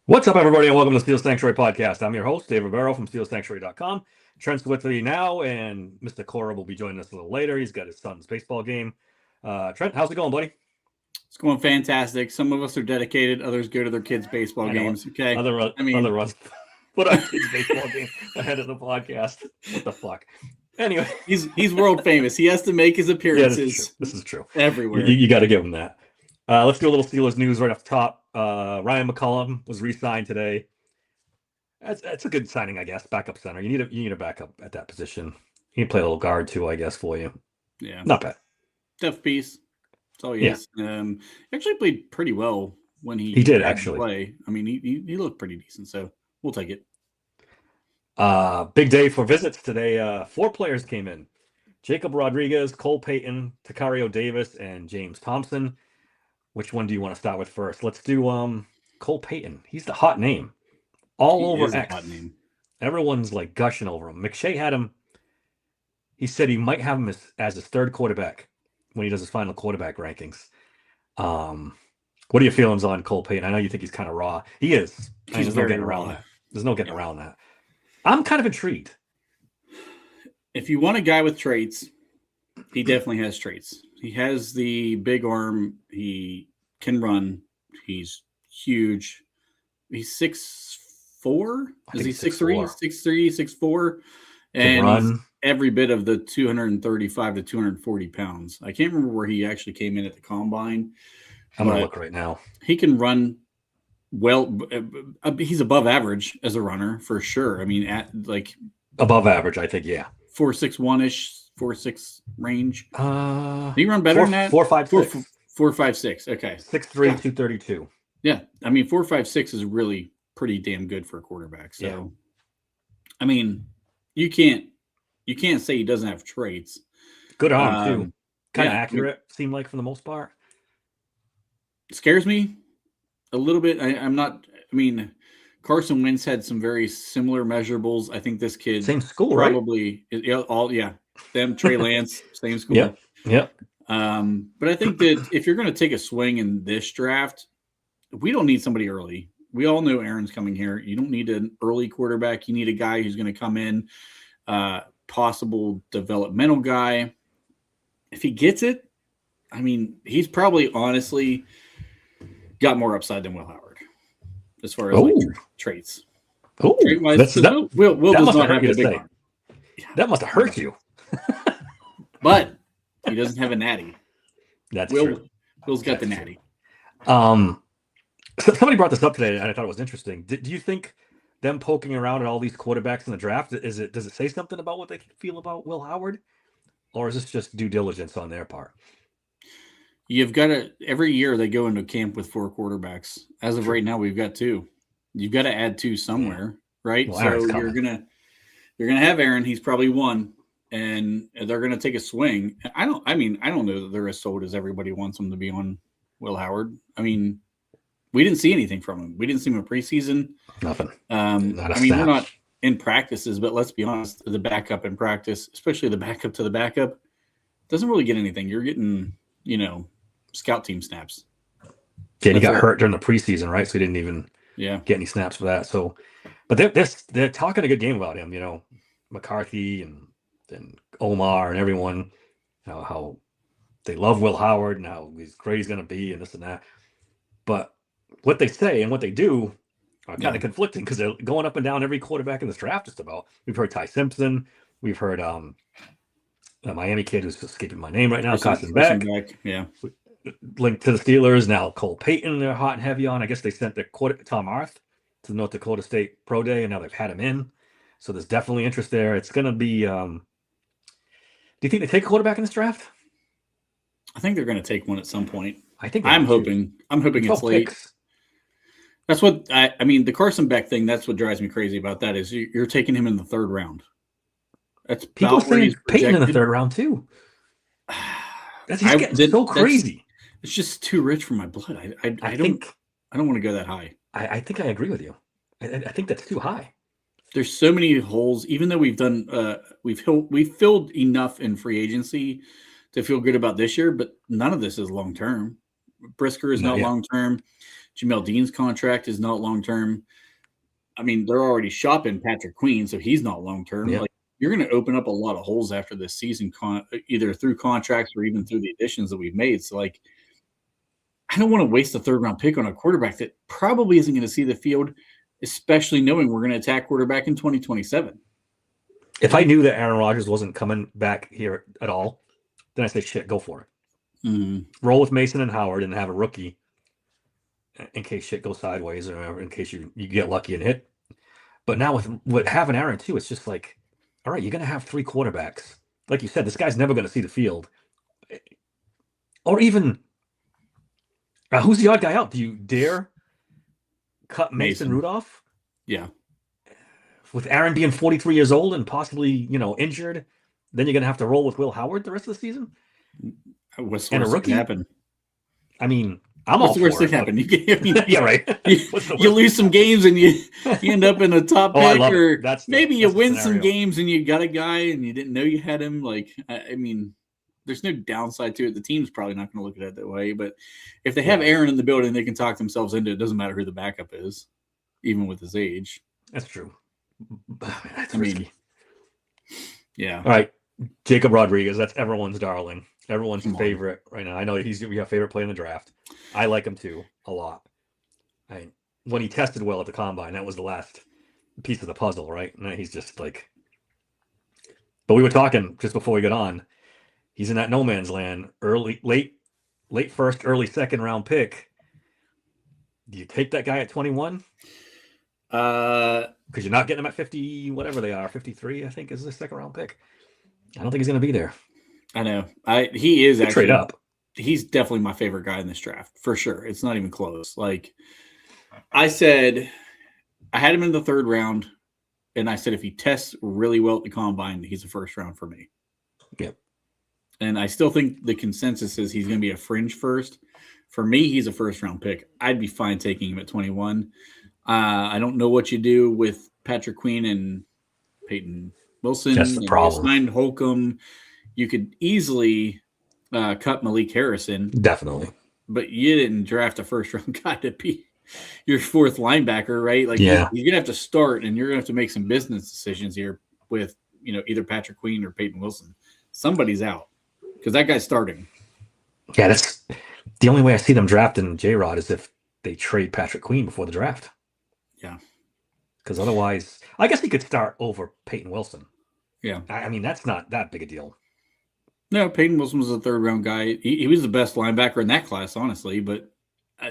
What's up, everybody, and welcome to the Steel Sanctuary Podcast. I'm your host, Dave Rivero from SteelSanctuary.com. Trent's with me now, and Mr. Cora will be joining us a little later. He's got his son's baseball game. Trent, how's it going, buddy? It's going fantastic. Some of us are dedicated. Others go to their kids' baseball games. Okay. Other us put our kids' baseball game ahead of the podcast. What the fuck? Anyway. He's world famous. He has to make his appearances. Yeah, this is true. Everywhere. You got to give him that. Let's do a little Steelers news right off the top. Ryan McCollum was re-signed today. That's a good signing, I guess. Backup center. You need a backup at that position. He can play a little guard too, I guess, for you. Yeah, not bad. Tough piece. That's all he is. Actually played pretty well when he did actually play. I mean, he looked pretty decent, so we'll take it. Big day for visits today. 4 players came in: Jacob Rodriguez, Cole Payton, Takario Davis, and James Thompson. Which one do you want to start with first? Let's do Cole Payton. He's the hot name. All over X. Hot name. Everyone's like gushing over him. McShay had him. He said he might have him as his third quarterback when he does his final quarterback rankings. What are your feelings on Cole Payton? I know you think he's kind of raw. He is. There's no getting around that. There's no getting around that. I'm kind of intrigued. If you want a guy with traits, he definitely has traits. He has the big arm. He can run. He's huge. He's 6'4". Is he 6'3"? 6'3", 6'4", and he's every bit of the 235 to 240 pounds. I can't remember where he actually came in at the combine. I'm gonna look right now. He can run well. He's above average as a runner for sure. I mean, at like above average, I think. Yeah, 4.61-ish. 4.6 range. Can you run better than that? 4.56. 4.56. Okay. 6'3", 232. Yeah. I mean, 4.56 is really pretty damn good for a quarterback. So, yeah. I mean, you can't say he doesn't have traits. Good arm too. Kind of accurate, seemed like for the most part. Scares me a little bit. I mean, Carson Wentz had some very similar measurables. I think this kid same school, probably right? Them, Trey Lance, same school. Yep. But I think that if you're going to take a swing in this draft, we don't need somebody early. We all know Aaron's coming here. You don't need an early quarterback. You need a guy who's going to come in, possible developmental guy. If he gets it, I mean, he's probably honestly got more upside than Will Howard as far as traits. Oh, Will does not have a big arm. That must have hurt you. But he doesn't have a natty. That's true. Will's got the natty. Somebody brought this up today, and I thought it was interesting. Do you think them poking around at all these quarterbacks in the draft, does it say something about what they feel about Will Howard? Or is this just due diligence on their part? You've got to, every year they go into camp with 4 quarterbacks. As of right now, we've got 2. You've got to add 2 somewhere, right? Well, so you're gonna have Aaron. He's probably 1, and they're gonna take a swing. I don't know that they're as sold as everybody wants them to be on Will Howard. I mean, we didn't see anything from him. We didn't see him in preseason. Nothing. We're not in practices, but let's be honest, the backup in practice, especially the backup to the backup, doesn't really get anything. You're getting, scout team snaps. Yeah, he got hurt during the preseason, right? So he didn't even get any snaps for that. So, but they're talking a good game about him. McCarthy and Omar and everyone, how they love Will Howard and how great he's going to be and this and that. But what they say and what they do are kind of conflicting because they're going up and down every quarterback in this draft just about. We've heard Ty Simpson. We've heard a Miami kid who's escaping my name right now, Carson Beck. Yeah. Linked to the Steelers. Now Cole Payton they're hot and heavy on. I guess they sent their Tom Arth to the North Dakota State Pro Day, and now they've had him in. So there's definitely interest there. It's going to be do you think they take a quarterback in this draft? I think they're going to take one at some point. I'm hoping it's late. Picks. That's what I mean. The Carson Beck thing. That's what drives me crazy about that is you're taking him in the 3rd round. That's people saying Payton in the 3rd round too. He's getting so crazy. It's just too rich for my blood. I don't want to go that high. I think I agree with you. I think that's too high. There's so many holes. Even though we've done we've filled enough in free agency to feel good about this year, but none of this is long term. Brisker is not long term. Jamel Dean's contract is not long term. I mean, they're already shopping Patrick Queen, so he's not long term. Yeah. Like, you're going to open up a lot of holes after this season, either through contracts or even through the additions that we've made. So, like, I don't want to waste a third-round pick on a quarterback that probably isn't going to see the field, especially knowing we're going to attack quarterback in 2027. If I knew that Aaron Rodgers wasn't coming back here at all, then I say, shit, go for it. Mm-hmm. Roll with Mason and Howard and have a rookie in case shit goes sideways or in case you get lucky and hit. But now with having Aaron too, it's just like, all right, you're going to have 3 quarterbacks. Like you said, this guy's never going to see the field. Or even, who's the odd guy out? Do you dare cut Mason Rudolph? Yeah. With Aaron being 43 years old and possibly, injured, then you're going to have to roll with Will Howard the rest of the season? What's the worst that can happen? I mean, What's the worst that can happen? Yeah, right. You lose some games and you end up in a top pick, or maybe you win some games and you got a guy and you didn't know you had him. Like, I mean, there's no downside to it. The team's probably not going to look at it that way. But if they have Aaron in the building, they can talk themselves into it. It doesn't matter who the backup is, even with his age. That's true. That's risky. Yeah. All right. Jacob Rodriguez. That's everyone's darling. Everyone's favorite right now. I know he's your favorite player in the draft. I like him too a lot. When he tested well at the combine, that was the last piece of the puzzle, right? Now he's just like. But we were talking just before we got on. He's in that no man's land. Late first, early second round pick. Do you take that guy at 21? Because you're not getting him at 50, whatever they are, 53. I think is the second round pick. I don't think he's going to be there. I know. He is actually trade up. He's definitely my favorite guy in this draft for sure. It's not even close. Like I said, I had him in the 3rd round, and I said if he tests really well at the combine, he's a first round for me. Yep. And I still think the consensus is he's going to be a fringe first. For me, he's a first round pick. I'd be fine taking him at 21. I don't know what you do with Patrick Queen and Peyton Wilson. That's the problem. You signed Holcomb. You could easily cut Malik Harrison. Definitely. But you didn't draft a first-round guy to be your 4th linebacker, right? Like, yeah. You're going to have to start, and you're going to have to make some business decisions here with, either Patrick Queen or Peyton Wilson. Somebody's out because that guy's starting. Yeah, that's the only way I see them drafting J-Rod is if they trade Patrick Queen before the draft. Yeah. Because otherwise, I guess he could start over Peyton Wilson. Yeah. I mean, that's not that big a deal. No, Peyton Wilson was a 3rd-round guy. He was the best linebacker in that class, honestly, but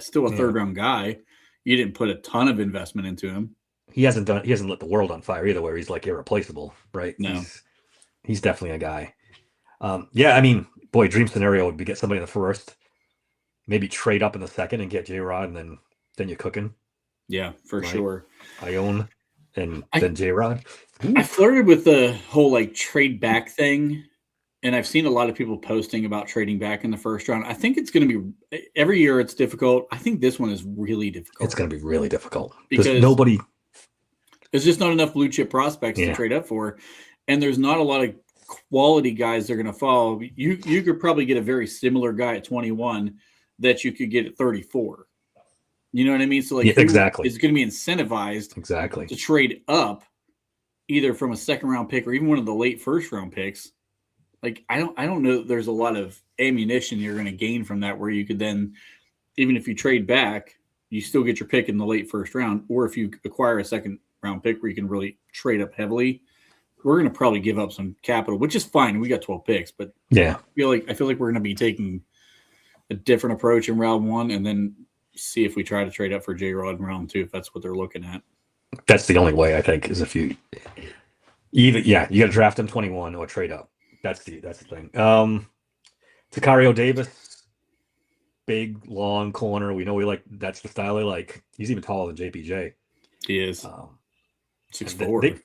still a 3rd-round guy. You didn't put a ton of investment into him. He hasn't lit the world on fire either, where he's like irreplaceable, right? No. He's definitely a guy. Yeah, I mean, boy, dream scenario would be get somebody in the 1st, maybe trade up in the 2nd and get J-Rod, and then you're cooking. Yeah, for sure. Ione and then J-Rod. I flirted with the whole trade back thing, and I've seen a lot of people posting about trading back in the 1st round. I think it's going to be every year it's difficult. I think this one is really difficult. It's going to be really difficult because nobody. There's just not enough blue chip prospects to trade up for, and there's not a lot of quality guys they're going to follow. You could probably get a very similar guy at 21 that you could get at 34. You know what I mean? So exactly, it's going to be incentivized to trade up either from a 2nd round pick or even one of the late 1st round picks. Like, I don't know that there's a lot of ammunition you're going to gain from that, where you could then, even if you trade back, you still get your pick in the late 1st round, or if you acquire a 2nd round pick where you can really trade up heavily, we're going to probably give up some capital, which is fine. We got 12 picks, but yeah, I feel like we're going to be taking a different approach in round 1, and then see if we try to trade up for J-Rod in round 2, if that's what they're looking at. That's the only way, I think, is if you got to draft him 21 or trade up. That's the thing. Tacario Davis, big, long corner. We know that's the style they like. He's even taller than JPJ. He is. 6'4".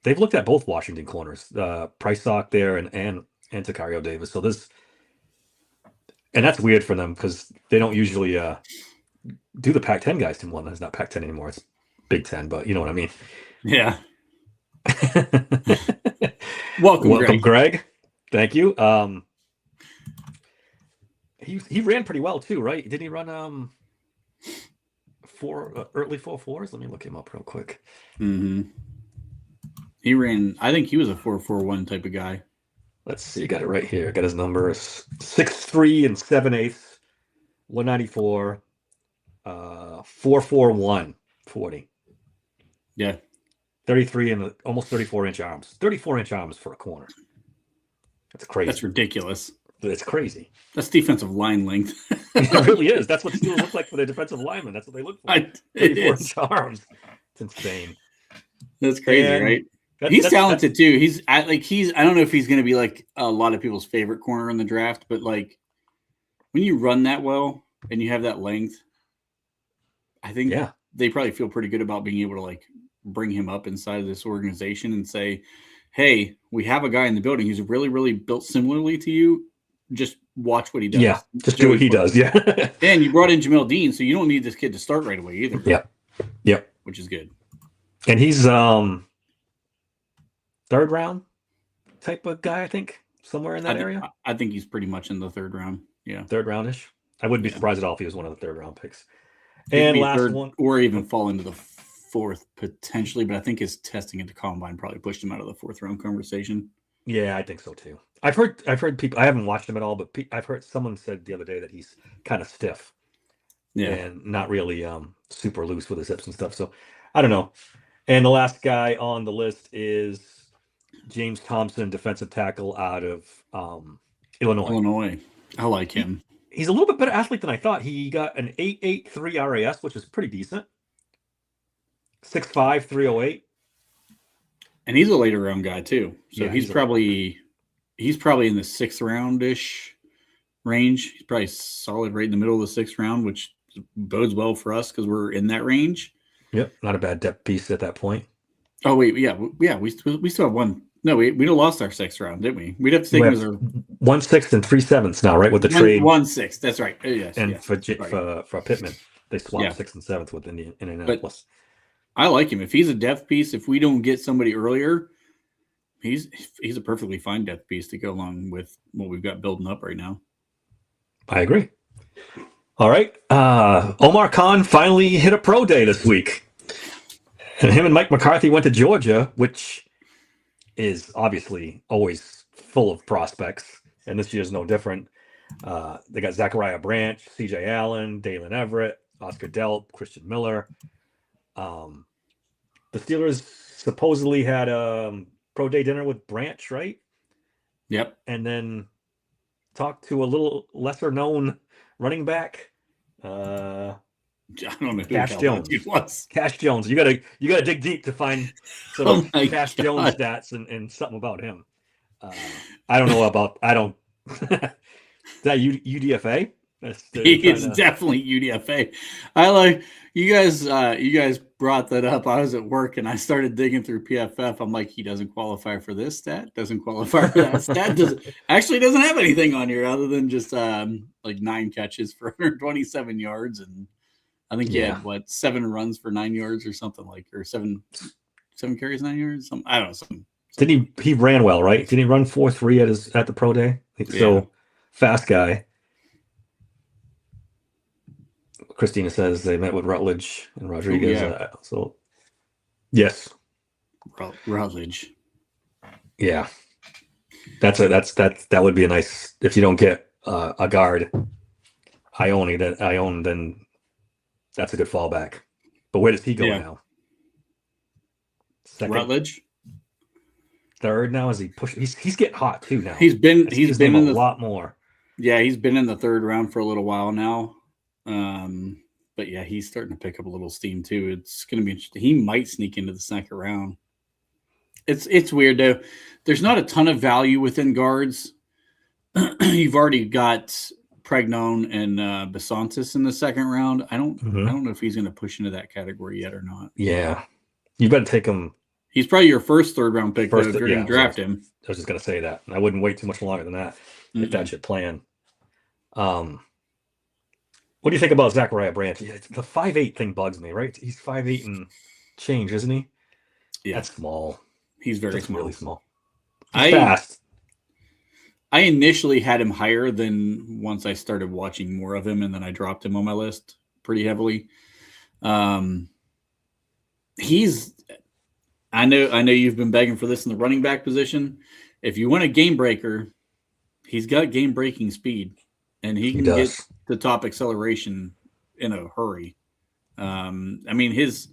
They've looked at both Washington corners, Price Sock there and Tacario Davis. So and that's weird for them because they don't usually do the Pac-10 guys too much. It's not Pac-10 anymore. It's Big Ten, but you know what I mean. Yeah. Welcome, Greg. Thank you. he ran pretty well too, right? Didn't he run early 4.4s? Let me look him up real quick. Mm-hmm. He ran. I think he was a 4.41 type of guy. Let's see. I got it right here. I got his numbers: 6'3" and 7/8, 194, 4.41 40. Yeah. 33 and almost 34-inch arms. 34-inch arms for a corner. That's crazy. That's ridiculous. It's crazy. That's defensive line length. It really is. That's what Steelers look like for their defensive linemen. That's what they look for. 34-inch arms. It's insane. That's crazy, right? He's talented too. I don't know if he's going to be like a lot of people's favorite corner in the draft, but like when you run that well and you have that length, I think they probably feel pretty good about being able to like bring him up inside of this organization and say, hey, we have a guy in the building who's really, really built similarly to you. Just watch what he does. Yeah, just do what he does. Yeah. And you brought in Jamel Dean, so you don't need this kid to start right away either. Yeah. Yep. Which is good. And he's third round type of guy, I think, somewhere in that area. I think he's pretty much in the third round. Yeah. Third roundish. I wouldn't be surprised at all if he was one of the third round picks. And last one. Or even fall into the fourth potentially, but I think his testing at the combine probably pushed him out of the fourth round conversation. Yeah, I think so too. I've heard people. I haven't watched him at all, but I've heard someone said the other day that he's kind of stiff, and not really super loose with his hips and stuff. So I don't know. And the last guy on the list is James Thompson, defensive tackle out of Illinois. I like him. He's a little bit better athlete than I thought. He got an 8.83 RAS, which is pretty decent. 6'5", 308. And he's a later round guy too. So he's probably in the sixth round-ish range. He's probably solid right in the middle of the sixth round, which bodes well for us because we're in that range. Yep, not a bad depth piece at that point. Oh wait, yeah, we still have one. No, we lost our sixth round, didn't we? We'd have to take him as our 1/6 and 3/7 now, right? With the trade 1/6. That's right. Yes, and for Pittman, they swapped 6th and 7th with Indianapolis. I like him. If he's a depth piece, if we don't get somebody earlier, he's a perfectly fine depth piece to go along with what we've got building up right now. I agree. All right. Omar Khan finally hit a pro day this week. And him and Mike McCarthy went to Georgia, which is obviously always full of prospects. And this year's no different. They got Zachariah Branch, CJ Allen, Dalen Everett, Oscar Delp, Christian Miller. The Steelers supposedly had a pro day dinner with Branch, right? Yep. And then talked to a little lesser known running back. I don't know who Cash Jones. He was. Cash Jones. You gotta dig deep to find some Cash Jones stats and something about him. I don't know about. Is that UDFA? He is definitely UDFA. I like you guys. You guys brought that up. I was at work and I started digging through PFF. I'm like, he doesn't qualify for this stat. Doesn't qualify for that stat. Doesn't have anything on here other than just like 9 catches for 127 yards, and I think he had 7 runs for 9 yards or something or 7 carries 9 yards. I don't know. Something. Did he ran well, right? Did he run 4.3 at the pro day? So fast guy. Christina says they met with Rutledge and Rodriguez. So, yes, Rutledge. Yeah, that would be a nice if you don't get a guard. Ione, then that's a good fallback. But where does he go now? Second, Rutledge. Third now? Is he pushing? He's getting hot too now. He's been in a lot more. Yeah, he's been in the third round for a little while now. But yeah, he's starting to pick up a little steam too. It's going to be interesting. He might sneak into the second round. It's weird though. There's not a ton of value within guards. You've already got Pregnon and Besantis in the second round. I don't know if he's going to push into that category yet or not. Yeah, you better take him. He's probably your first third round pick if you're going to draft him. I was just going to say that. I wouldn't wait too much longer than that if that's your plan. What do you think about Zachariah Branch? The 5'8" thing bugs me, right? He's 5'8" and change, isn't he? Yeah. That's small. He's very small. Really small. He's fast. I initially had him higher than once I started watching more of him, and then I dropped him on my list pretty heavily. I know you've been begging for this in the running back position. If you want a game breaker, he's got game breaking speed, and he can get the top acceleration in a hurry. I mean, his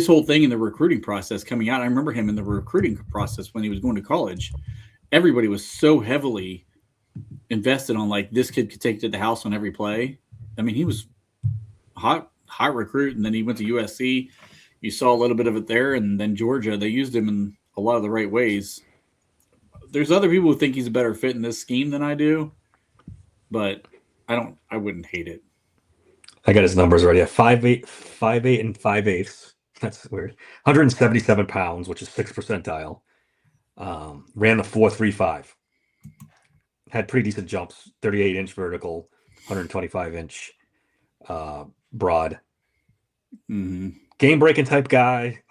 whole thing in the recruiting process coming out, I remember him in the recruiting process when he was going to college. Everybody was so heavily invested on like this kid could take it to the house on every play. I mean, he was hot recruit, and then he went to USC. You saw a little bit of it there, and then Georgia, they used him in a lot of the right ways. There's other people who think he's a better fit in this scheme than I do, but I wouldn't hate it. I got his numbers already. 5'8", 5'8", and 5/8. That's weird. 177 pounds, which is 6th percentile. Ran the 4.35. Had pretty decent jumps. 38-inch vertical, 125-inch broad. Mm-hmm. Game breaking type guy.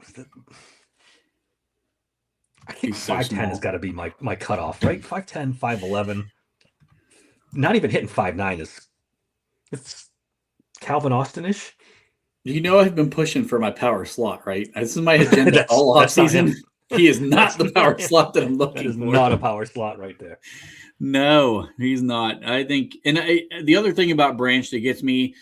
I think 5'10" has got to be my cutoff, right? 5'10", 5'11". Not even hitting 5'9" it's Calvin Austin-ish. You know, I've been pushing for my power slot, right? This is my agenda all off season. He is not the power slot that I'm looking for. Not a power slot right there. No, he's not. I think, and the other thing about Branch that gets me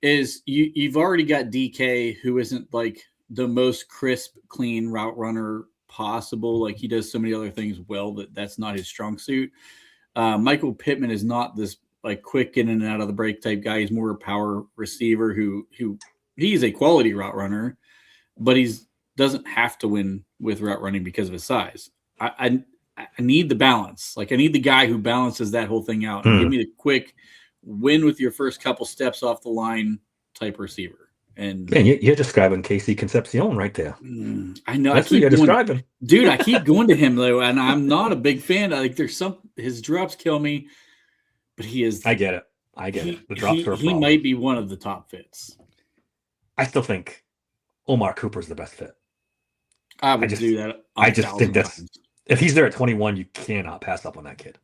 is you've already got DK, who isn't like the most crisp, clean route runner possible. Like he does so many other things well that's not his strong suit. Michael Pittman is not this like quick in and out of the break type guy. He's more a power receiver who he's a quality route runner, but doesn't have to win with route running because of his size. I need the balance. Like I need the guy who balances that whole thing out. Give me the quick win with your first couple steps off the line type receiver. And man, you're describing Casey Concepcion right there. I know. That's what you're describing. Dude, I keep going to him though, and I'm not a big fan. Like his drops kill me, but he is. I get it. The drops are a problem. He might be one of the top fits. I still think Omar Cooper's the best fit. I would do that. I just think if he's there at 21, you cannot pass up on that kid.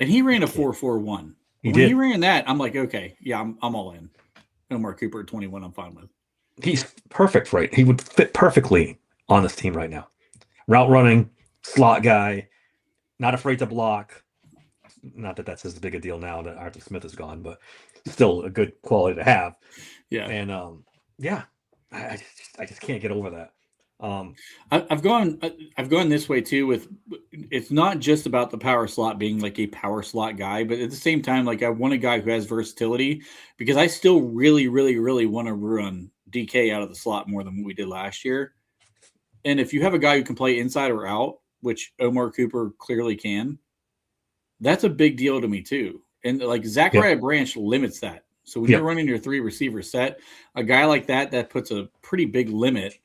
And he ran a 4.41. When he ran that, I'm like, okay, yeah, I'm all in. Omar Cooper at 21, I'm fine with. He's perfect, right? He would fit perfectly on this team right now. Route running, slot guy, not afraid to block. Not that that's as big a deal now that Arthur Smith is gone, but still a good quality to have. Yeah. And I just can't get over that. I've gone this way too. With it's not just about the power slot being like a power slot guy, but at the same time, like I want a guy who has versatility because I still really, really, really want to run DK out of the slot more than what we did last year. And if you have a guy who can play inside or out, which Omar Cooper clearly can, that's a big deal to me too. And like Zachariah Branch limits that. So when you're running your 3 receiver set, a guy like that puts a pretty big limit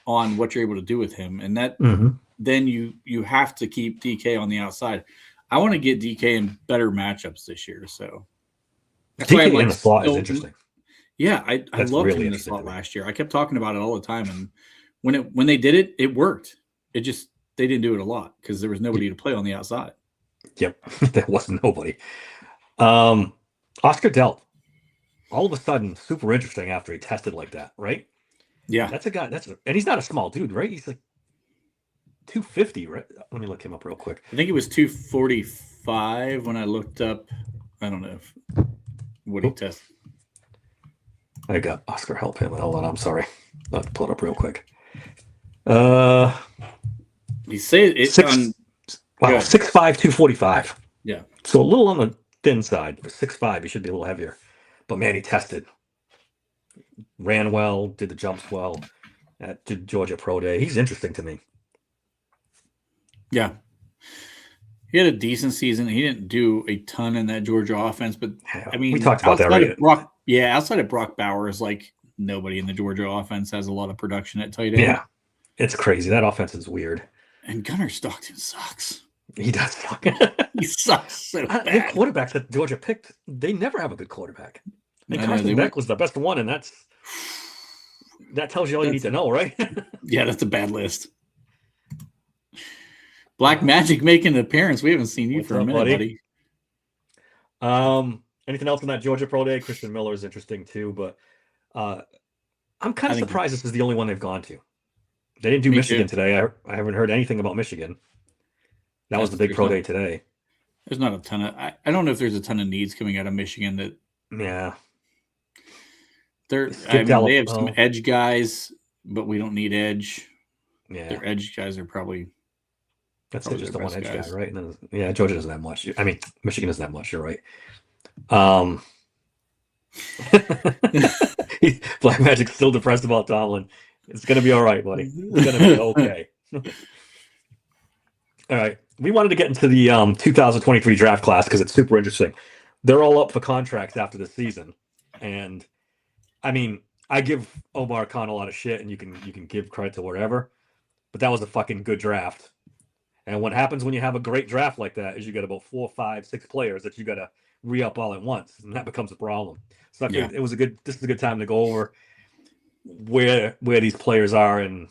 on what you're able to do with him. And that then you have to keep DK on the outside. I want to get DK in better matchups this year. So that's DK why I'm like, in the slot is interesting. Yeah, I loved him in the slot last year. I kept talking about it all the time. And when they did it, it worked. It just they didn't do it a lot because there was nobody to play on the outside. Yep. There was nobody. Oscar Delp, all of a sudden super interesting after he tested like that, right? Yeah, that's a guy. And he's not a small dude, right? He's like 250, right? Let me look him up real quick. I think it was 245 when I looked up. I don't know what he tested. I got Oscar help him. Hold on, I'm sorry. I'll have to pull it up real quick. He said it's 6'5", 245. Yeah. So a little on the thin side. For 6'5", he should be a little heavier. But man, he tested. Ran well, did the jumps well at Georgia Pro Day. He's interesting to me. Yeah. He had a decent season. He didn't do a ton in that Georgia offense, but I mean, we talked about that, right? Outside of Brock Bowers, like nobody in the Georgia offense has a lot of production at tight end. Yeah, it's crazy. That offense is weird. And Gunnar Stockton sucks. He does suck. He sucks so bad. The quarterbacks that Georgia picked, they never have a good quarterback. And Carson Beck was the best one, and that tells you all you need to know, right? Yeah, that's a bad list. Black Magic making an appearance. We haven't seen you for a minute, buddy. Anything else on that Georgia Pro Day? Christian Miller is interesting too, but I'm kind of surprised this is the only one they've gone to. They didn't do Michigan today. I haven't heard anything about Michigan. That was the big pro day today. There's not a ton of. I don't know if there's a ton of needs coming out of Michigan that. Yeah. They have some edge guys, but we don't need edge. Yeah. Their edge guys are probably. That's just the one edge guy, right? And then, Georgia doesn't have much. I mean, Michigan doesn't have much. You're right. Black Magic's still depressed about Tomlin. It's gonna be all right, buddy. It's gonna be okay. All right. We wanted to get into the 2023 draft class because it's super interesting. They're all up for contracts after the season, and I mean, I give Omar Khan a lot of shit, and you can give credit to whatever, but that was a fucking good draft. And what happens when you have a great draft like that is you get about 4, 5, 6 players that you got to re-up all at once, and that becomes a problem. So this is a good time to go over where these players are and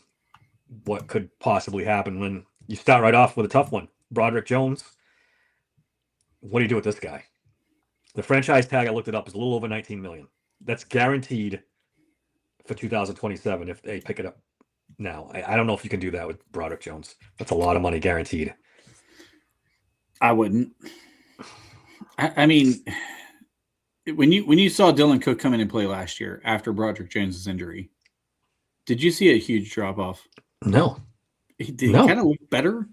what could possibly happen. When you start right off with a tough one, Broderick Jones. What do you do with this guy? The franchise tag, I looked it up, is a little over $19 million. That's guaranteed for 2027 if they pick it up now. I don't know if you can do that with Broderick Jones. That's a lot of money guaranteed. I wouldn't. I mean, when you saw Dylan Cook come in and play last year after Broderick Jones' injury, did you see a huge drop off? No. Did he kind of look better?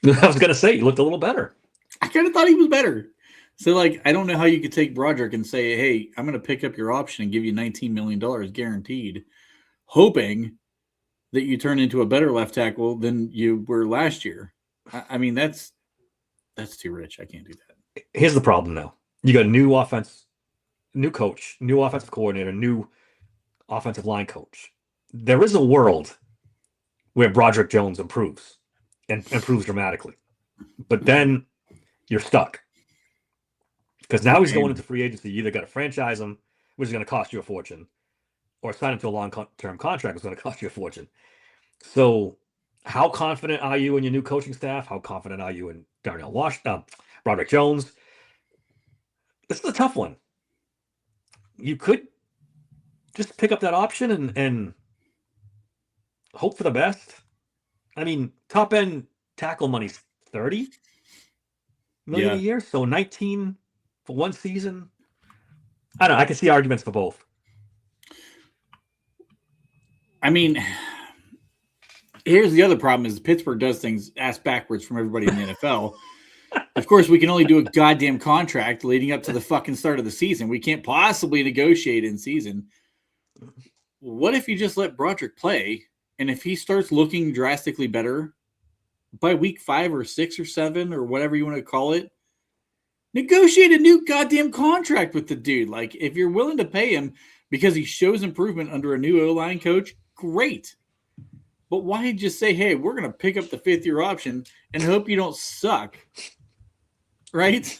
I was gonna say he looked a little better. I kind of thought he was better. So, I don't know how you could take Broderick and say, "Hey, I'm going to pick up your option and give you $19 million guaranteed," hoping that you turn into a better left tackle than you were last year. I mean, that's too rich. I can't do that. Here's the problem, though. You got a new offense, new coach, new offensive coordinator, new offensive line coach. There is a world where Broderick Jones improves and improves dramatically, but then you're stuck. Because now he's going into free agency. You either got to franchise him, which is going to cost you a fortune, or sign him to a long-term contract, which is going to cost you a fortune. So how confident are you in your new coaching staff? How confident are you in Darnell Washington, Broderick Jones? This is a tough one. You could just pick up that option and hope for the best. I mean, top-end tackle money's $30 million a year, so 19 for one season. I don't know. I can see arguments for both. I mean, here's the other problem is Pittsburgh does things ass backwards from everybody in the NFL. Of course, we can only do a goddamn contract leading up to the fucking start of the season. We can't possibly negotiate in season. What if you just let Broderick play, and if he starts looking drastically better by week 5 or 6 or 7 or whatever you want to call it, negotiate a new goddamn contract with the dude. If you're willing to pay him because he shows improvement under a new O-line coach, great. But why just say, hey, we're going to pick up the 5th-year option and hope you don't suck? Right?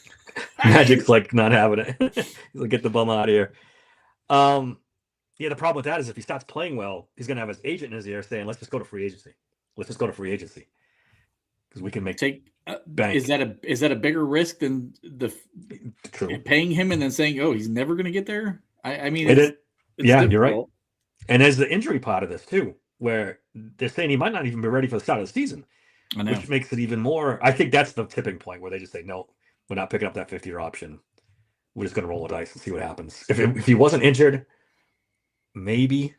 Magic's not having it. He's like, get the bum out of here. The problem with that is if he starts playing well, he's going to have his agent in his ear saying, let's just go to free agency. Let's just go to free agency. Because we can make bank. Is that a bigger risk than the paying him and then saying, oh, he's never going to get there? I mean, it's difficult. You're right. And there's the injury part of this too, where they're saying he might not even be ready for the start of the season, which makes it even more. I think that's the tipping point where they just say, no, we're not picking up that 5th-year option. We're just going to roll the dice and see what happens. If he wasn't injured, maybe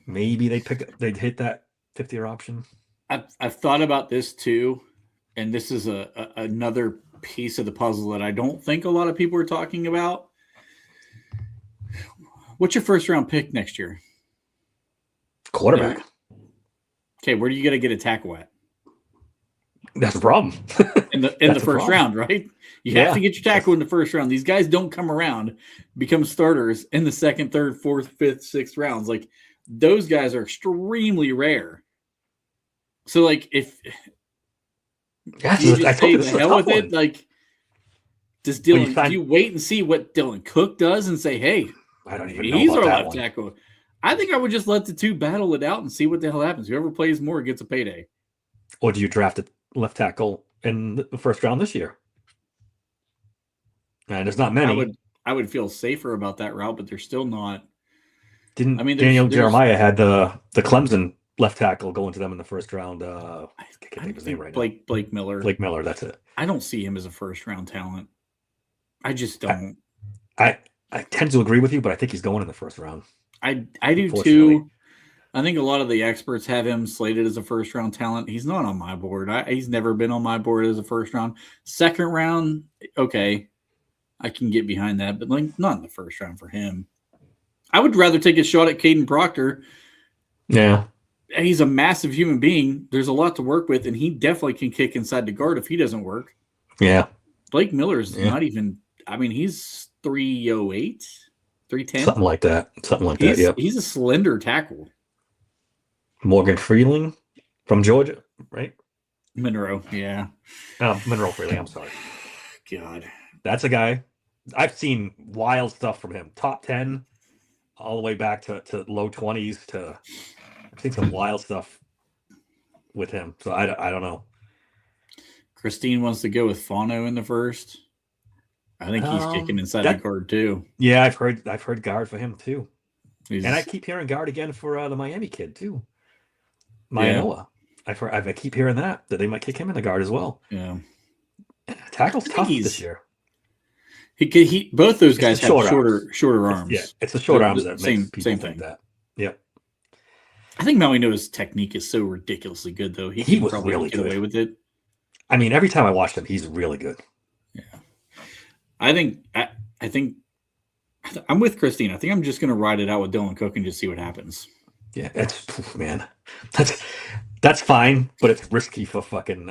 they'd hit that 5th-year option. I've thought about this too, and this is another piece of the puzzle that I don't think a lot of people are talking about. What's your 1st-round pick next year? Quarterback. Okay, where do you got to get a tackle at? That's the problem. in the 1st round, right? You have to get your tackle in the 1st round. These guys don't come around, become starters in the 2nd, 3rd, 4th, 5th, 6th rounds. Those guys are extremely rare. So, if you just say the hell with it, does Dylan? Do you wait and see what Dylan Cook does and say, "Hey, I don't even know he's about our that left tackle"? I think I would just let the two battle it out and see what the hell happens. Whoever plays more gets a payday. Or do you draft it left tackle in the first round this year. And there's not many. I would feel safer about that route, but they're still not. Daniel Jeremiah had the Clemson left tackle going to them in the first round? I can't think of his name right now. Blake Miller. Blake Miller, that's it. I don't see him as a first round talent. I just don't. I tend to agree with you, but I think he's going in the first round. I do too. I think a lot of the experts have him slated as a first round talent. He's not on my board. He's never been on my board as a first round. Second round, okay, I can get behind that, but like not in the first round for him. I would rather take a shot at Caden Proctor. Yeah. He's a massive human being. There's a lot to work with, and he definitely can kick inside the guard if he doesn't work. Yeah. Blake Miller's not even, he's 308, 310. Something like that. Yeah. He's a slender tackle. Morgan Freeling from Georgia, right? Monroe, yeah. Monroe Freeling, I'm sorry. God. That's a guy. I've seen wild stuff from him. Top 10, all the way back to low 20s to I've seen some wild stuff with him. So I don't know. Christine wants to go with Fano in the first. I think he's kicking inside the guard too. Yeah, I've heard guard for him too. And I keep hearing guard again for the Miami kid too. Maianoa. Yeah. I keep hearing that they might kick him in the guard as well. Yeah. Tackle's tough this year. He both those guys have shorter arms. Yeah, it's the short arms that same people thing. Think that. Yep. I think Maianoa's technique is so ridiculously good though. He was probably really get away with it. I mean, every time I watched him, he's really good. Yeah. I think I'm with Christine. I think I'm just going to ride it out with Dylan Cook and just see what happens. Yeah, that's fine, but it's risky for fucking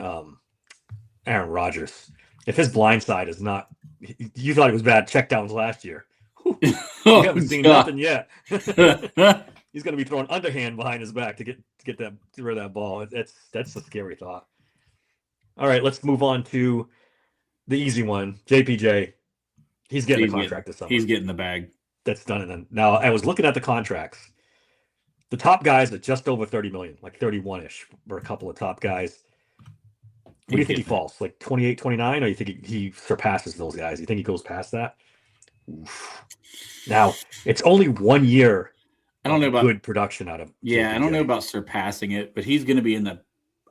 Aaron Rodgers. If his blind side is not, you thought it was bad checkdowns last year. You haven't seen nothing yet. He's going to be throwing underhand behind his back to get rid of that ball. That's a scary thought. All right, let's move on to the easy one, JPJ. He's getting the contract this summer. He's getting the bag. That's done and then. Now, I was looking at the contracts. The top guys are just over 30 million, like 31-ish for a couple of top guys. What do you think he falls? Like 28, 29? Or you think he surpasses those guys? You think he goes past that? Oof. Now, it's only 1 year. I don't know about good production out of JPJ. I don't know about surpassing it, but he's going to be in the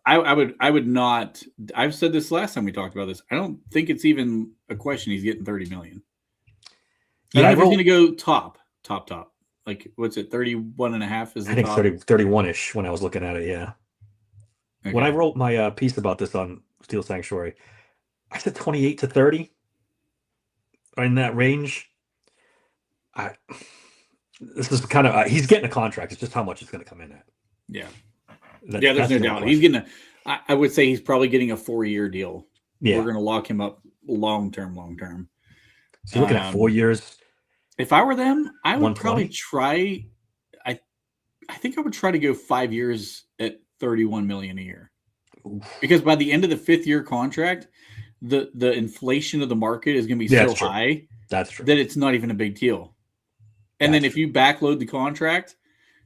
I would not. I've said this last time we talked about this. I don't think it's even a question. He's getting 30 million. Yeah, he's going to go top. Like, what's it? 31 and a half is the top? I think 31-ish when I was looking at it. Yeah. Okay. When I wrote my piece about this on Steel Sanctuary, I said 28 to 30 in that range. This is kind of he's getting a contract. It's just how much it's going to come in at. Yeah. There's no doubt. He's getting I would say he's probably getting a 4-year deal. Yeah. We're going to lock him up long term. So you're looking at 4 years. If I were them, I would probably try. I think I would try to go 5 years at 31 million a year. Oof. Because by the end of the 5th year contract, the inflation of the market is going to be so high. That's true. That it's not even a big deal. And then if you backload the contract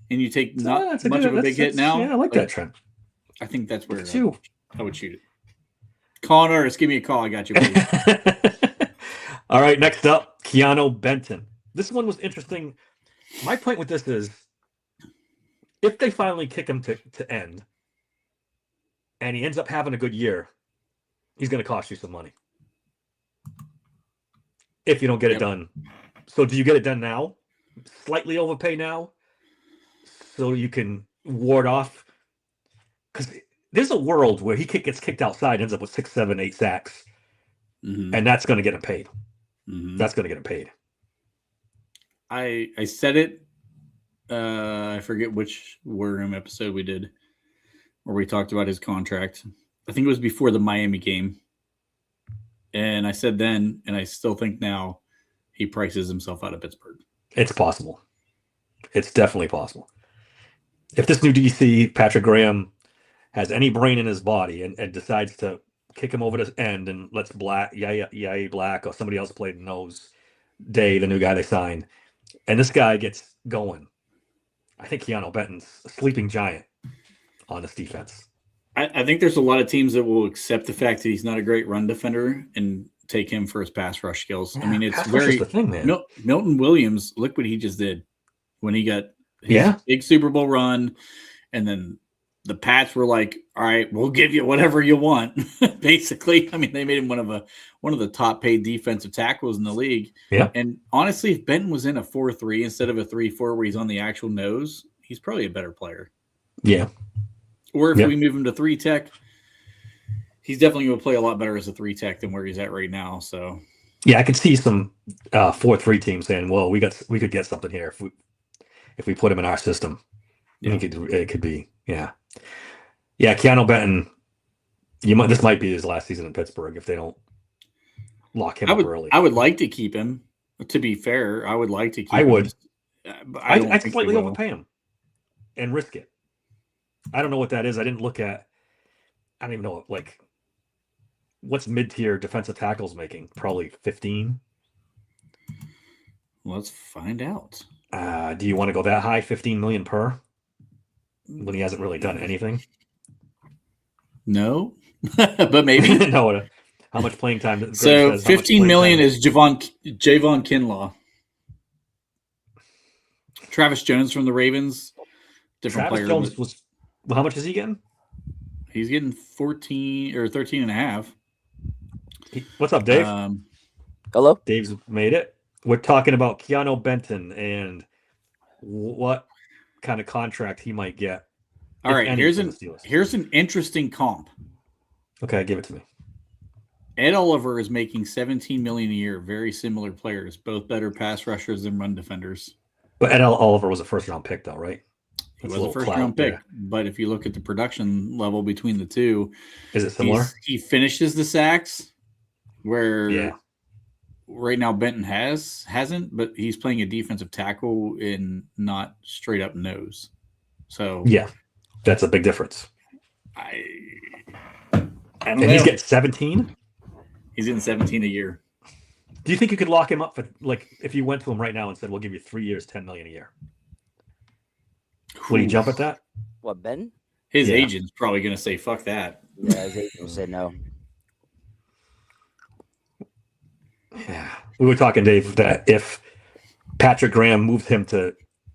and you take not much of a big hit now. Yeah, I like that trend. I think that's where I would shoot it. Connor, just give me a call. I got you. All right, next up, Keanu Benton. This one was interesting. My point with this is, if they finally kick him to end, and he ends up having a good year, he's going to cost you some money. If you don't get it done. So do you get it done now? Slightly overpay now? So you can ward off? Because there's a world where he gets kicked outside, ends up with 6, 7, 8 sacks, and that's going to get him paid. Mm-hmm. That's going to get him paid. I said it. I forget which War Room episode we did where we talked about his contract. I think it was before the Miami game. And I said then, and I still think now, he prices himself out of Pittsburgh. It's possible. It's definitely possible. If this new DC, Patrick Graham, has any brain in his body and decides to kick him over to the end and lets Yaya Black or somebody else play nose Day, the new guy they signed, and this guy gets going, I think Keanu Benton's a sleeping giant on this defense. I think there's a lot of teams that will accept the fact that he's not a great run defender and take him for his pass rush skills. Yeah, I mean, it's very the thing, man. Milton Williams. Look what he just did when he got his big Super Bowl run, and then the Pats were like, "All right, we'll give you whatever you want." Basically, I mean, they made him one of the top paid defensive tackles in the league. Yeah, and honestly, if Benton was in a 4-3 instead of a 3-4 where he's on the actual nose, he's probably a better player. Yeah. Or if we move him to 3 tech, he's definitely going to play a lot better as a 3 tech than where he's at right now. So, yeah, I could see some 4-3 teams saying, "Well, we could get something here if we put him in our system." Yeah. It could be, yeah. Keanu Benton. This might be his last season in Pittsburgh if they don't lock him up early. I would like to keep him. To be fair, I would like to keep him. I would. I'd slightly overpay him and risk it. I don't know what that is. I didn't look at. I don't even know what's mid-tier defensive tackles making. Probably 15. Let's find out. Do you want to go that high? 15 million per when he hasn't really done anything? No, but maybe. No. How much playing time? So 15 million is Javon Kinlaw. Travis Jones from the Ravens. Different Travis player. Jones was. How much is he getting? He's getting 14 or 13 and a half. What's up, Dave? Hello. Dave's made it. We're talking about Keanu Benton and what kind of contract he might get. All right, here's an interesting comp. Okay, give it to me. Ed Oliver is making $17 million a year. Very similar players, both better pass rushers than run defenders. But Ed Oliver was a first-round pick, though, right? He was a first-round pick. Yeah. But if you look at the production level between the two, is it similar? He finishes the sacks, where right now Benton hasn't, but he's playing a defensive tackle in not straight up nose. So yeah, that's a big difference. I don't know. He's getting 17. He's getting 17 a year. Do you think you could lock him up for if you went to him right now and said, "We'll give you 3 years, $10 million a year"? Would he jump at that? What, Ben? His agent's probably going to say, "Fuck that." Yeah, his agent will say no. Yeah, we were talking, Dave, that if Patrick Graham moved him to,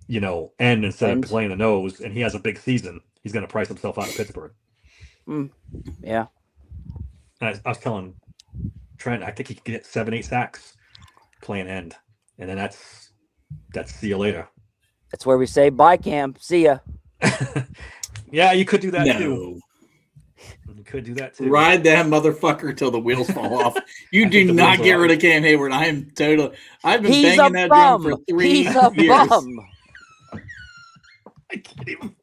end instead of playing the nose, and he has a big season, he's going to price himself out of Pittsburgh. Yeah. And I was telling Trent, I think he could get 7-8 sacks playing end, and then that's see you later. That's where we say bye, Cam. See ya. Yeah, you could do that too. You could do that too. Ride that motherfucker till the wheels fall off. You do not get rid of Cam Hayward. I've been banging that drum for 3 years. He's a bum. I can't even.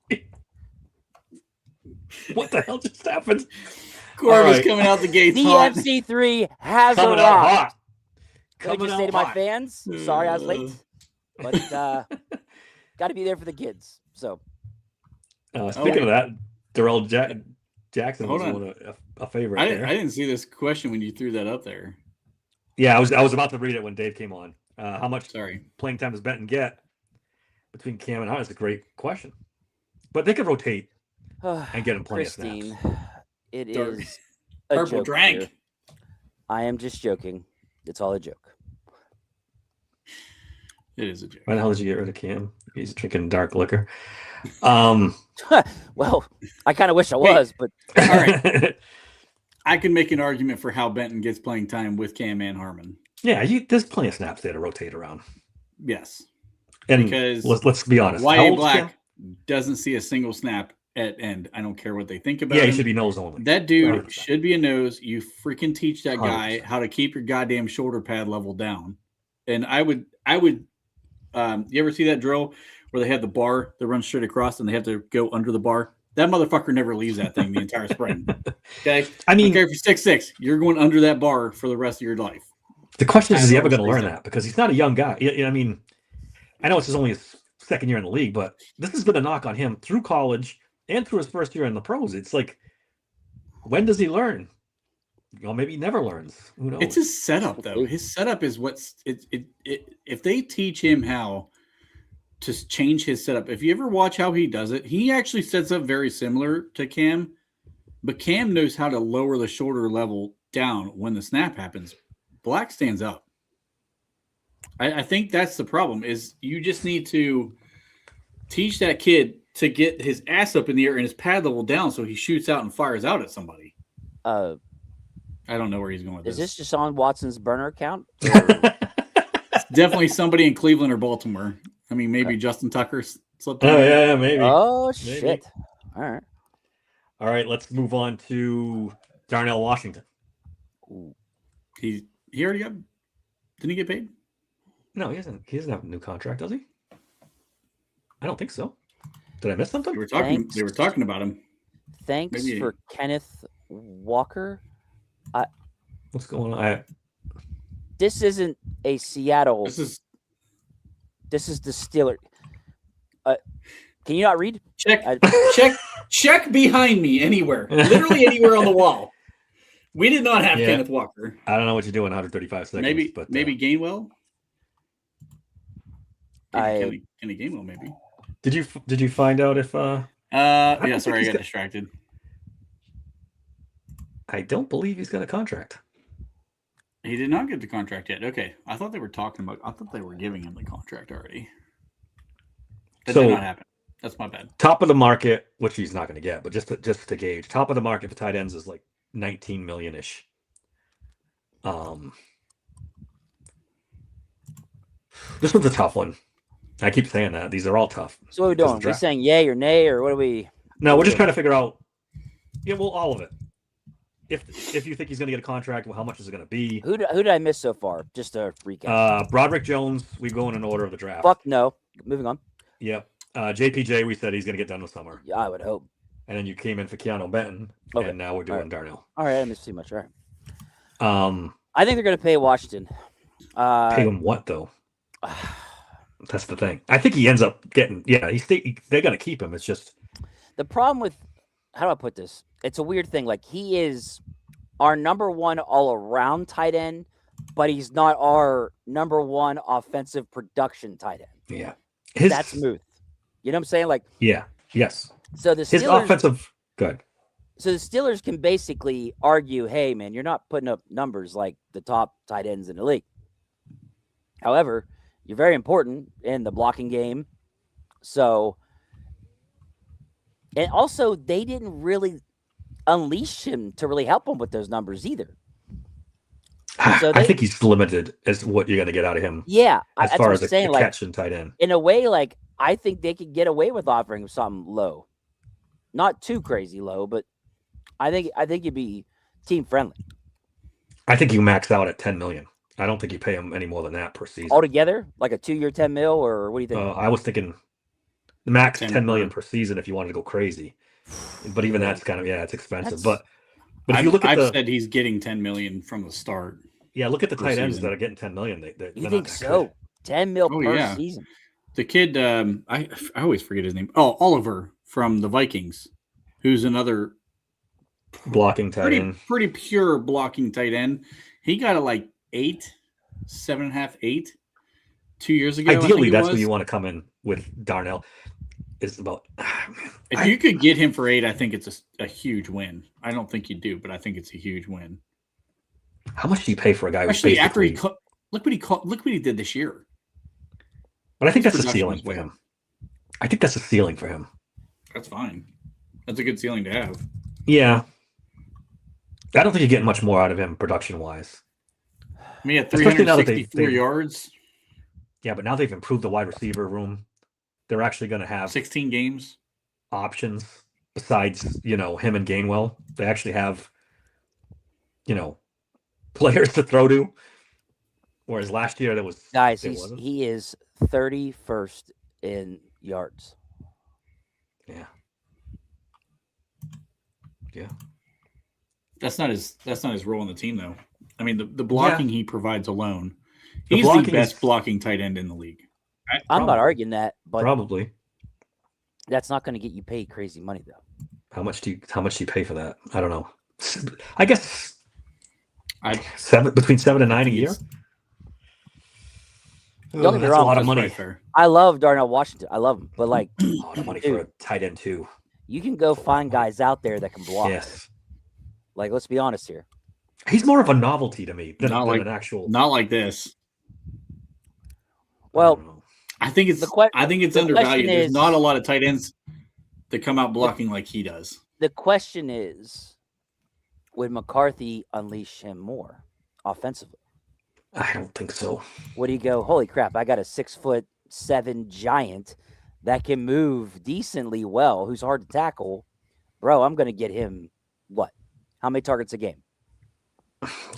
What the hell just happened? Corvus coming out the gates. DMC3 has coming arrived. Out hot. Can I just say to my fans, sorry I was late, but got to be there for the kids. So, speaking of that, Darrell Jackson was a favorite. I didn't see this question when you threw that up there. Yeah, I was about to read it when Dave came on. How much playing time does Benton get between Cam and Hunt? Is a great question, but they could rotate and get him plenty of snaps. It is a purple joke drank. Here. I am just joking. It's all a joke. It is a joke. Why the hell did you get rid of Cam? He's drinking dark liquor. Well, I kind of wish I was, but all right. I can make an argument for how Benton gets playing time with Cam and Harmon. Yeah, there's plenty of snaps there to rotate around. Yes, and because let's be honest, Wyatt Black doesn't see a single snap at end. I don't care what they think about him. He should be nose only. That dude 100%. Should be a nose. You freaking teach that guy 100%. How to keep your goddamn shoulder pad level down. And I would. You ever see that drill where they have the bar that runs straight across and they have to go under the bar? That motherfucker never leaves that thing the entire spring. Okay, I mean, if you're 6'6", you're going under that bar for the rest of your life. The question is he ever going to learn that? Because he's not a young guy. I mean, I know it's only his second year in the league, but this has been a knock on him through college and through his first year in the pros. It's like, when does he learn? Maybe he never learns. Who knows? It's his setup, though. His setup is what's it. If they teach him how to change his setup, if you ever watch how he does it, he actually sets up very similar to Cam. But Cam knows how to lower the shoulder level down when the snap happens. Black stands up. I think that's the problem is you just need to teach that kid to get his ass up in the air and his pad level down so he shoots out and fires out at somebody. I don't know where he's going with this. Is this Deshaun Watson's burner account? It's definitely somebody in Cleveland or Baltimore. I mean, maybe Justin Tucker slipped in. Oh, yeah, maybe. Oh, Maybe. shit. All right, let's move on to Darnell Washington. Ooh. He already got – didn't he get paid? No, he doesn't have a new contract, does he? I don't think so. Did I miss something? They were talking about him. Thanks for Kenneth Walker. What's going on? This isn't a Seattle. This is the Steelers. Can you not read? Check behind me anywhere. Literally anywhere on the wall. We did not have Kenneth Walker. I don't know what you're doing 135 seconds. Maybe Gainwell. Kenny Gainwell, maybe. Did you find out if sorry, I got distracted. I don't believe he's got a contract. He did not get the contract yet. Okay. I thought they were giving him the contract already. That did not happen. That's my bad. Top of the market, which he's not going to get, but just to gauge, top of the market for tight ends is like 19 million-ish. This one's a tough one. I keep saying that. These are all tough. So what are we doing? We're saying yay or nay, or what are we? No, we're just trying to figure out. Yeah, well, all of it. If you think he's going to get a contract, well, how much is it going to be? Who did I miss so far? Just to recap. Broderick Jones. We go in an order of the draft. Fuck no. Moving on. Yep. JPJ. We said he's going to get done this summer. Yeah, I would hope. And then you came in for Keanu Benton, and now we're doing Darnell. All right, I missed too much. All right. I think they're going to pay Washington. Pay him what though? That's the thing. I think he ends up getting. Yeah, they're going to keep him. It's just the problem with how do I put this? It's a weird thing. Like he is our number one all-around tight end, but he's not our number one offensive production tight end. Yeah, that's smooth. You know what I'm saying? Like yeah, yes. So his offensive good. So the Steelers can basically argue, hey, man, you're not putting up numbers like the top tight ends in the league. However, you're very important in the blocking game. So, and also they didn't really unleash him to really help him with those numbers either. So I think he's limited as what you're going to get out of him. Yeah. As far as a catch and tight end. In a way, like, I think they could get away with offering him something low. Not too crazy low, but I think you'd be team friendly. I think you max out at 10 million. I don't think you pay him any more than that per season. Altogether? Like a 2-year 10 mil, or what do you think? I was thinking the max 10 million per season if you wanted to go crazy. But even that's kind of it's expensive. But if you look at I've said he's getting 10 million from the start. Yeah, look at the tight ends that are getting 10 million. You think so? Good. 10 mil per season. The kid, I always forget his name. Oh, Oliver from the Vikings, who's another blocking tight end. Pretty pure blocking tight end. He got a 7.5, 8 2 years ago. Ideally, that's where you want to come in with Darnell. Is about if you could get him for 8, I think it's a huge win. I don't think you do, but I think it's a huge win. How much do you pay for a guy? Especially after look what he did this year. But I think that's a ceiling for him. I think that's a ceiling for him. That's fine. That's a good ceiling to have. Yeah. I don't think you're getting much more out of him production-wise. I mean, at 364 yards. Yeah, but now they've improved the wide receiver room. They're actually going to have 16 games options besides, him and Gainwell. They actually have, players to throw to. Whereas last year there was guys, he is 31st in yards. Yeah. Yeah. That's not his role in the team though. I mean the blocking he provides alone. He's the best blocking tight end in the league. I'm not arguing that, but probably that's not going to get you paid crazy money though. How much do you pay for that? I don't know. I guess between 7 and 9 a year. Don't get me wrong. A lot of money. I love Darnell Washington. I love him, but a lot of money for a tight end too. You can go find guys out there that can block. Yes, Like, let's be honest here. He's more of a novelty to me than like an actual. Not like this. Well, I think it's undervalued. There's not a lot of tight ends that come out blocking like he does. The question is, would McCarthy unleash him more offensively? I don't think so. Would he go, holy crap, I got a 6'7" giant that can move decently well, who's hard to tackle. Bro, I'm going to get him what? How many targets a game?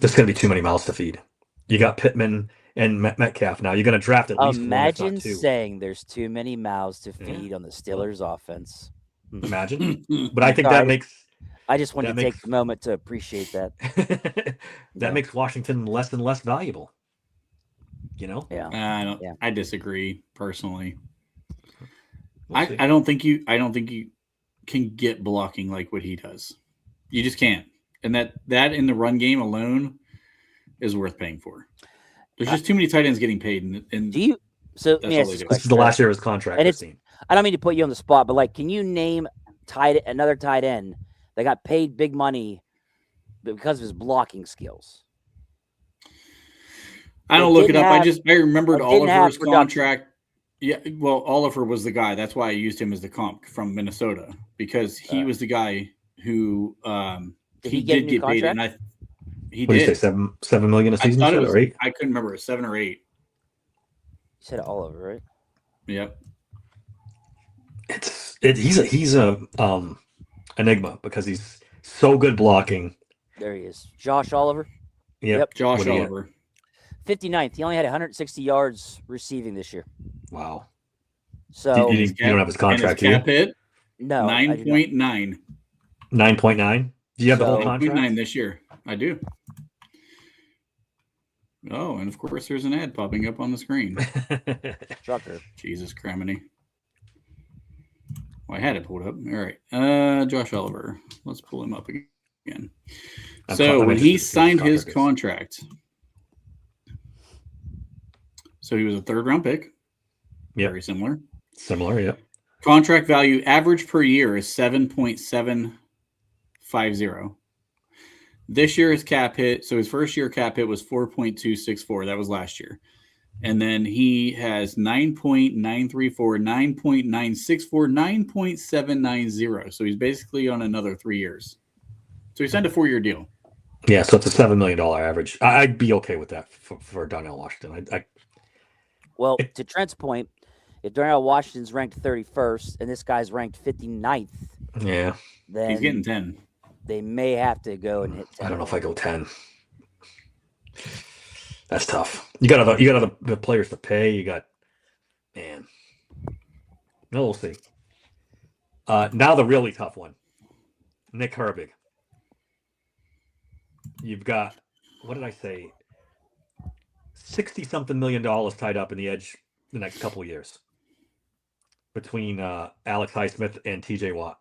There's going to be too many mouths to feed. You got Pittman and Metcalf now. You're going to draft at least Imagine one, if not two. saying there's too many mouths to feed on the Steelers offense. Imagine. But I think that makes... I just want to take the moment to appreciate that. That makes Washington less and less valuable. You know? Yeah. I disagree personally. I don't think you can get blocking like what he does. You just can't. And that in the run game alone is worth paying for. There's just too many tight ends getting paid. So let me ask this is the last year of his contract. And I don't mean to put you on the spot, but like, can you name another tight end that got paid big money because of his blocking skills? I don't look it up. I remembered Oliver's contract. Yeah, well, Oliver was the guy. That's why I used him as the comp from Minnesota, because he was the guy who he did get paid, and he did. Did you say $7 million a season? I couldn't remember. It was 7 or 8. You said Oliver, right? Yep. He's a enigma because he's so good blocking. There he is, Josh Oliver. Yep. Josh Oliver. 59th. He only had 160 yards receiving this year. Wow. So you don't have his contract here? Cap hit? No. 9.9. 9.9? Do you have the whole contract? 9 this year. I do. Oh, and of course there's an ad popping up on the screen. Shocker. Jesus criminy. Well, I had it pulled up. All right. Josh Oliver. Let's pull him up again. So when he signed his contract, so he was a 3rd-round pick. Yep. Very similar. Similar, yeah. Contract value average per year is 7.750. This year his cap hit, so his first year cap hit was 4.264. That was last year. And then he has 9.934, 9.964, 9.790. So he's basically on another 3 years. So he signed a 4-year deal. Yeah, so it's a $7 million average. I'd be okay with that for Darnell Washington. Well, to Trent's point, if Darnell Washington's ranked 31st and this guy's ranked 59th, then he's getting 10. They may have to go and hit 10. I don't know if I go 10. That's tough. You got other players to pay. You got, man. No, we'll see. Now the really tough one, Nick Herbig. You've got, what did I say? $60-something million tied up in the edge the next couple of years between Alex Highsmith and TJ Watt.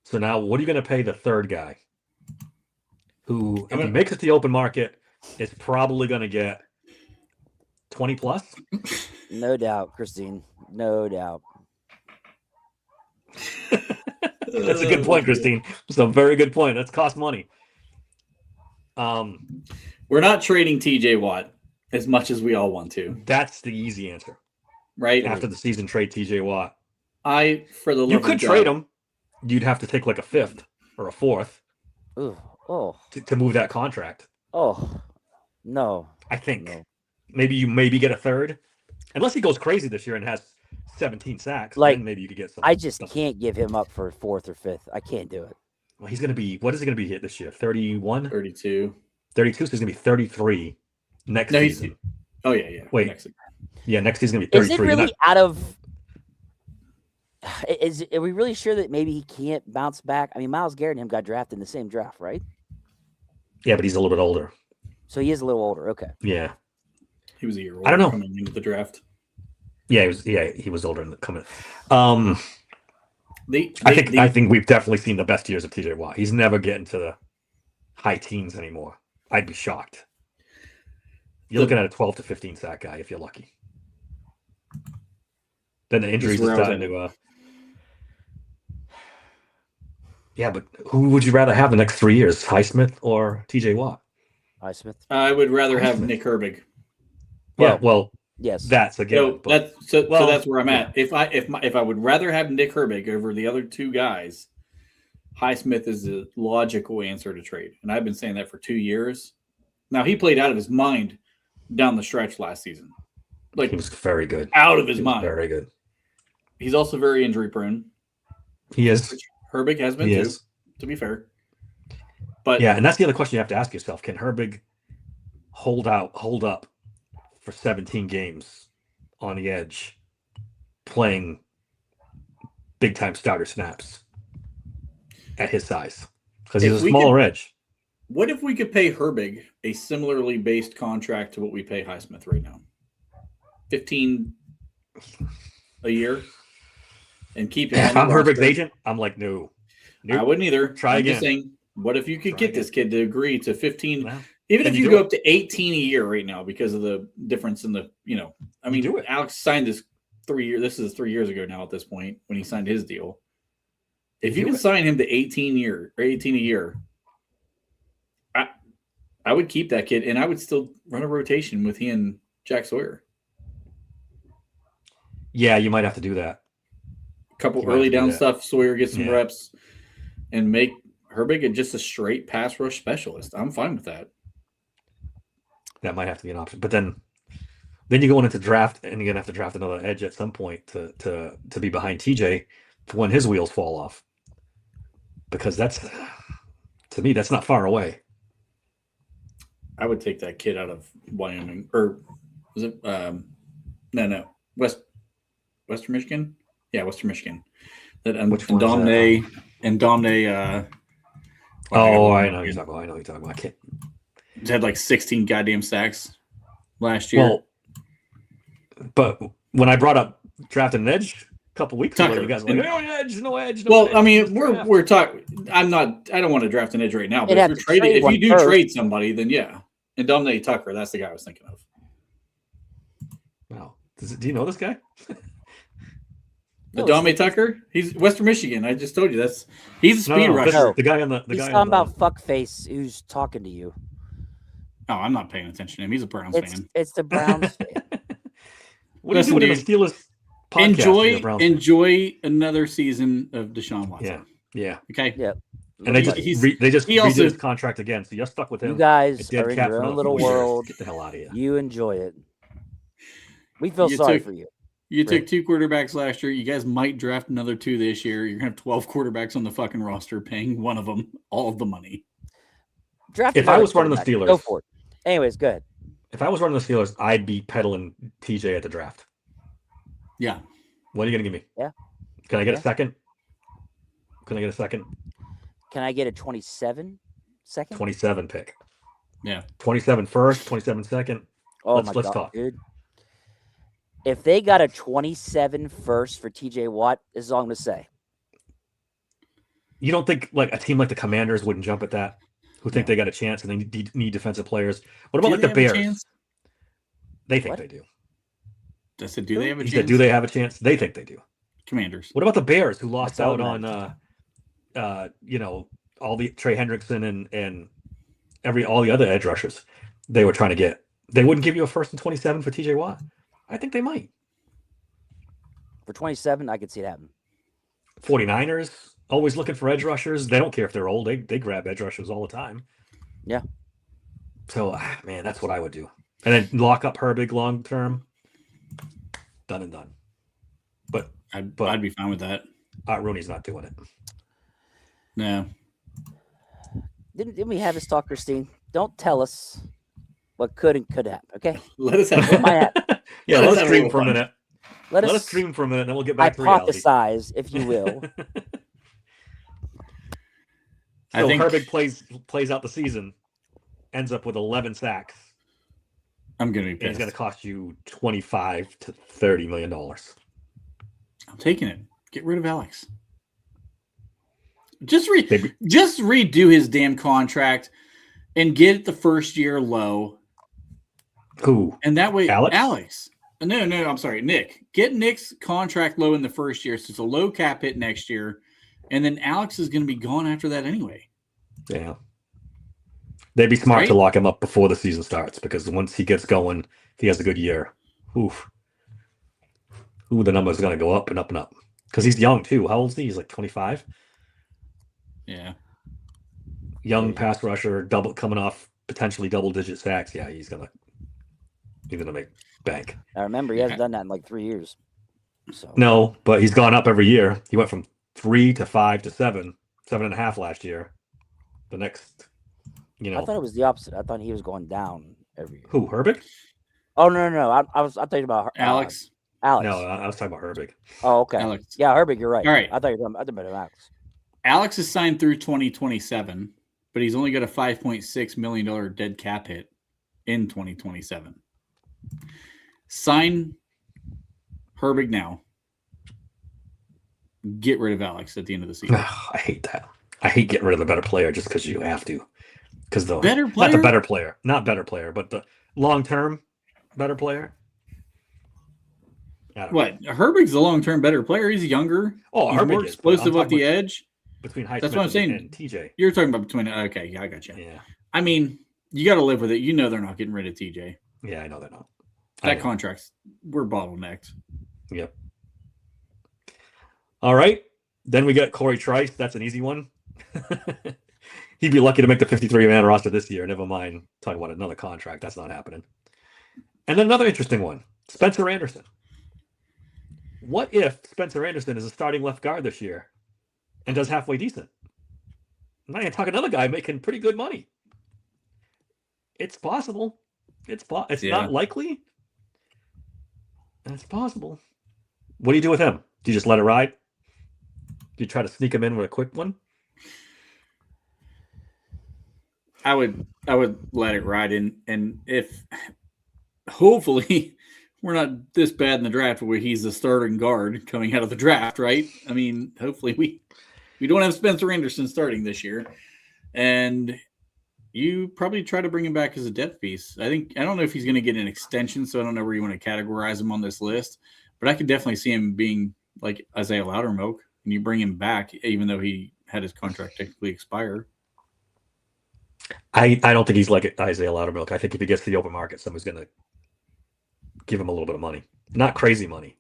So now what are you going to pay the third guy who, if he makes it to the open market, is probably going to get 20 plus? No doubt, Christine. No doubt. That's a good point, Christine. That's a very good point. That's cost money. We're not trading TJ Watt as much as we all want to. That's the easy answer. Right? After the season, trade TJ Watt. You could trade him. You'd have to take like a 5th or a 4th to move that contract. Oh, no. I think maybe you get a 3rd. Unless he goes crazy this year and has 17 sacks, then maybe you could get something. I just can't give him up for 4th or 5th. I can't do it. Well, he's going to be, what is he going to be hit this year? 31? 32. 32, so he's going to be 33 next season. Oh, yeah. Wait. Next season he's going to be 33. Is it really out of... Are we really sure that maybe he can't bounce back? I mean, Myles Garrett and him got drafted in the same draft, right? Yeah, but he's a little bit older. So he is a little older. Okay. Yeah. He was a year older. I don't know. Coming into the draft. Yeah, he was older in the coming. I think we've definitely seen the best years of TJ Watt. He's never getting to the high teens anymore. I'd be shocked. You're looking at a 12 to 15 sack guy if you're lucky. Then the injuries are starting to. Yeah, but who would you rather have the next 3 years, Highsmith or TJ Watt? Highsmith. I would rather have Nick Herbig. Well, yes. That's a given. So that's where I'm at. If I would rather have Nick Herbig over the other two guys, Highsmith is the logical answer to trade, and I've been saying that for 2 years. Now he played out of his mind down the stretch last season. Like he was very good. Out of his mind. Very good. He's also very injury prone. He is. Herbig has been too, to be fair. But yeah, and that's the other question you have to ask yourself. Can Herbig hold up for 17 games on the edge playing big time starter snaps at his size? Because he's a smaller edge. What if we could pay Herbig a similarly based contract to what we pay Highsmith right now? 15 a year? And keep it. If I'm Herbig's agent, I'm like, no. Nope. I wouldn't either. Try again. Just saying, what if you could get this kid to agree to 15? Well, even if you go up to 18 a year right now because of the difference in the, I mean, Alex signed this 3 years. This is 3 years ago now at this point when he signed his deal. If you can sign him to 18 a year, I would keep that kid and I would still run a rotation with he and Jack Sawyer. Yeah, you might have to do that. Couple early down stuff, Sawyer gets some reps and make Herbig just a straight pass rush specialist. I'm fine with that. That might have to be an option. But then you're going into draft and you're gonna have to draft another edge at some point to be behind TJ for when his wheels fall off. Because to me, that's not far away. I would take that kid out of Wyoming. Or was it no. Western Michigan? Yeah, Western Michigan. That Domne. I know who you're talking about. I can't. Had like 16 goddamn sacks last year. Well, but when I brought up drafting an edge a couple weeks ago, you guys were like, no edge. Well, I mean, we're talking. I don't want to draft an edge right now, but if you do trade somebody, then yeah. And Domne Tucker, that's the guy I was thinking of. Wow. Do you know this guy? Domne Tucker? He's Western Michigan. I just told you he's a speed rusher. No. The guy on the he's talking about fuckface who's talking to you. Oh, I'm not paying attention to him. He's a Browns fan. It's the Browns fan. What are you doing in the Steelers podcast? Enjoy another season of Deshaun Watson. Yeah. Okay. Yeah. And they just redid his contract again, so you're stuck with him. You guys are in your own little world. Get the hell out of here. You enjoy it. We feel sorry for you. You took 2 quarterbacks last year. You guys might draft another 2 this year. You're going to have 12 quarterbacks on the fucking roster, paying one of them all of the money. If I was running the Steelers, go for it. Anyways, go ahead. If I was running the Steelers, I'd be peddling TJ at the draft. Yeah. What are you going to give me? Yeah. Can I get a second? Can I get a second? Can I get a 27 second? 27 pick. Yeah. 27 first, 27 second. Oh, let's talk. Dude. If they got a 27 first for TJ Watt, this is all I'm going to say. You don't think like a team like the Commanders wouldn't jump at that? Who think they got a chance and they need defensive players? What about like the Bears? They think they do. I said, do they have a chance? Do they have a chance? They think they do. Commanders. What about the Bears who lost out on all the Trey Hendrickson and all the other edge rushers they were trying to get? They wouldn't give you a first and 27 for TJ Watt? I think they might. For 27, I could see it happen. 49ers, always looking for edge rushers. They don't care if they're old. They grab edge rushers all the time. Yeah. So, man, that's what I would do. And then lock up Herbig long term. Done and done. But I'd be fine with that. Rooney's not doing it. No. Didn't we have this talk, Christine? Don't tell us what could and could happen, okay? Let us have fun. Yeah, let us dream for a minute. Let us dream for a minute, and then we'll get back to reality. Hypothesize, if you will. So Herbig plays out the season, ends up with 11 sacks. I'm going to be pissed. And it's going to cost you $25 to $30 million. I'm taking it. Get rid of Alex. Just redo his damn contract and get the first year low. Who? And that way, Alex. No, I'm sorry, Nick. Get Nick's contract low in the first year, so it's a low cap hit next year, And then Alex is going to be gone after that anyway. Yeah. They'd be smart to lock him up before the season starts, because once he gets going, if he has a good year, the number's going to go up and up and up. Because he's young, too. How old is he? He's like 25? Yeah. Young pass rusher, coming off potentially double-digit sacks. Yeah, he's gonna make bank. I remember he hasn't done that in like 3 years. So no, but he's gone up every year. He went from 3 to 5 to 7, 7.5 last year. The next, I thought it was the opposite. I thought he was going down every year. Who, Herbig? Oh no. I thought about Alex. Alex. No, I was talking about Herbig. Oh, okay. Alex. Yeah, Herbig, you're right. All right. I thought you were talking about Alex. Alex is signed through 2027, but he's only got a $5.6 million dead cap hit in 2027. Sign Herbig now. Get rid of Alex at the end of the season. I hate that. I hate getting rid of the better player just because you have to. Because the better player? Not the better player. Not better player, but the long-term better player. What? Herbig's the long-term better player. He's younger. Oh, he's Herbig more explosive off the edge. Between Highsmith That's what I'm saying. And TJ. You're talking about between. Okay, yeah, I got you. Yeah. I mean, you got to live with it. You know they're not getting rid of TJ. Yeah, I know they're not. That contract's we're bottlenecked. Yep. All right. Then we got Corey Trice. That's an easy one. He'd be lucky to make the 53-man roster this year. Never mind talking about another contract. That's not happening. And then another interesting one, Spencer Anderson. What if Spencer Anderson is a starting left guard this year and does halfway decent? I'm not going to talk another guy making pretty good money. It's possible. It's not likely. It's possible. What do you do with him? Do you just let it ride? Do you try to sneak him in with a quick one? I would let it ride in, and if hopefully we're not this bad in the draft where he's the starting guard coming out of the draft, right? I mean, hopefully we don't have Spencer Anderson starting this year, and you probably try to bring him back as a depth piece. I don't know if he's going to get an extension, so I don't know where you want to categorize him on this list, but I could definitely see him being like Isaiah Loudermilk, and you bring him back even though he had his contract technically expire. I don't think he's like Isaiah Loudermilk. I think if he gets to the open market, somebody's going to give him a little bit of money. Not crazy money.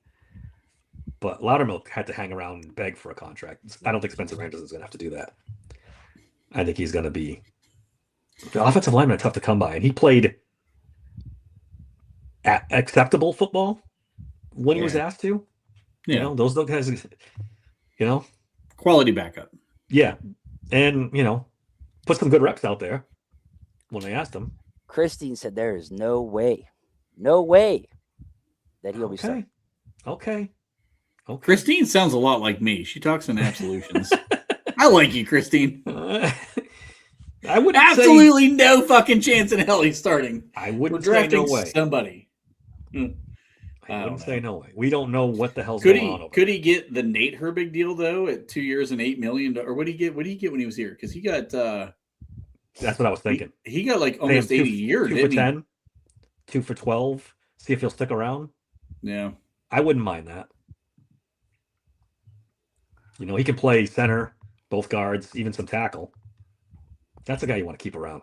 But Loudermilk had to hang around and beg for a contract. I don't think Spencer Anderson's going to have to do that. I think he's going to be... The offensive linemen are tough to come by. And he played acceptable football when he was asked to. Yeah. You know, those guys, you know. Quality backup. Yeah. And, you know, put some good reps out there when they asked him. Christine said there is no way that he'll be starting. Okay. Christine sounds a lot like me. She talks in absolutions. I like you, Christine. I would absolutely no fucking chance in hell he's starting. I wouldn't say no way. Somebody. I wouldn't say no way. We don't know what the hell's going on. Could he get the Nate Herbig deal though at 2 years and $8 million? Or what did he get? What did he get when he was here? Because he got. That's what I was thinking. He got like almost 80 a year. 2 for 10, 2 for 12. See if he'll stick around. Yeah, I wouldn't mind that. You know, he can play center, both guards, even some tackle. That's a guy you want to keep around.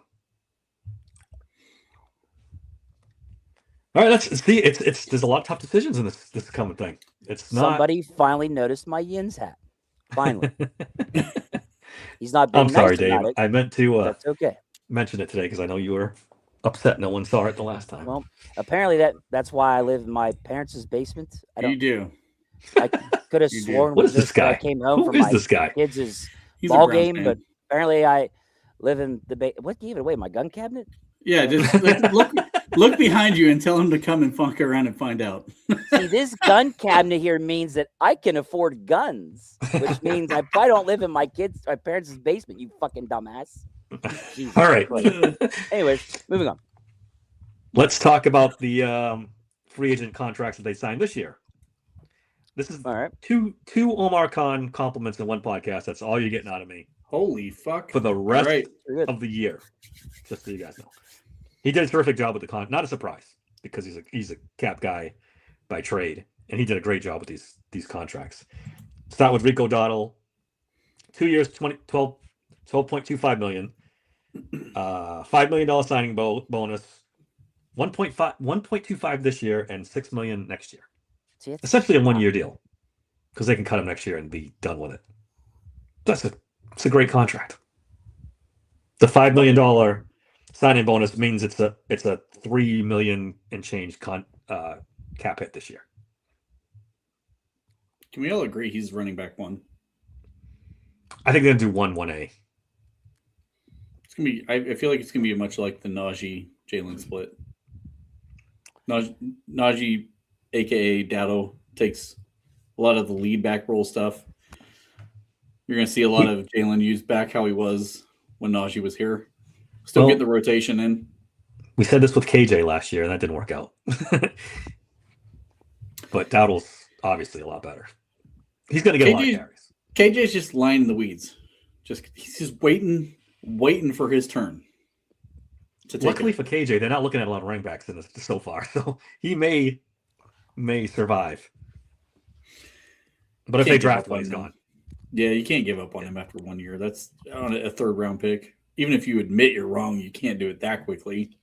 All right, let's see. It's there's a lot of tough decisions in this coming thing. It's not. Somebody finally noticed my Yins hat. Finally, he's not. Being I'm sorry, nice Dave. I meant to. That's okay. Mention it today because I know you were upset. No one saw it the last time. Well, apparently that's why I live in my parents' basement. You do. I could have sworn. What is this guy? I came home Who from is this guy? Kids' ball game, fan. But apparently I live in the what gave it away? My gun cabinet? Yeah, just look behind you and tell him to come and funk around and find out. See, this gun cabinet here means that I can afford guns, which means I probably don't live in my parents' basement. You fucking dumbass. Jesus All right. Anyways, moving on. Let's talk about the free agent contracts that they signed this year. This is all right. Two Omar Khan compliments in one podcast. That's all you're getting out of me. Holy fuck. For the rest of the year. Just so you guys know. He did a terrific job with the contract. Not a surprise because he's a cap guy by trade. And he did a great job with these contracts. Start with Rico Dowdle. 2 years, 12.25 million. $5 million signing bonus, 1.25 this year, and $6 million next year. See, essentially a 1 year deal, because they can cut him next year and be done with it. It's a great contract. The $5 million signing bonus means it's a $3 million and change cap hit this year. Can we all agree he's running back one? I think they're gonna do 1A. It's gonna be. I feel like it's gonna be much like the Najee Jalen split. Najee, aka Dowdle, takes a lot of the lead back roll stuff. You're gonna see a lot of Jalen used back how he was when Najee was here. Still get the rotation in. We said this with KJ last year, and that didn't work out. But Dowdle's obviously a lot better. He's gonna get a lot of carries. KJ's just lying in the weeds. He's just waiting for his turn. Luckily for KJ, they're not looking at a lot of running backs in this so far, so he may survive. But if they draft one, he's gone. Yeah, you can't give up on him after 1 year. That's on a third round pick. Even if you admit you're wrong, you can't do it that quickly.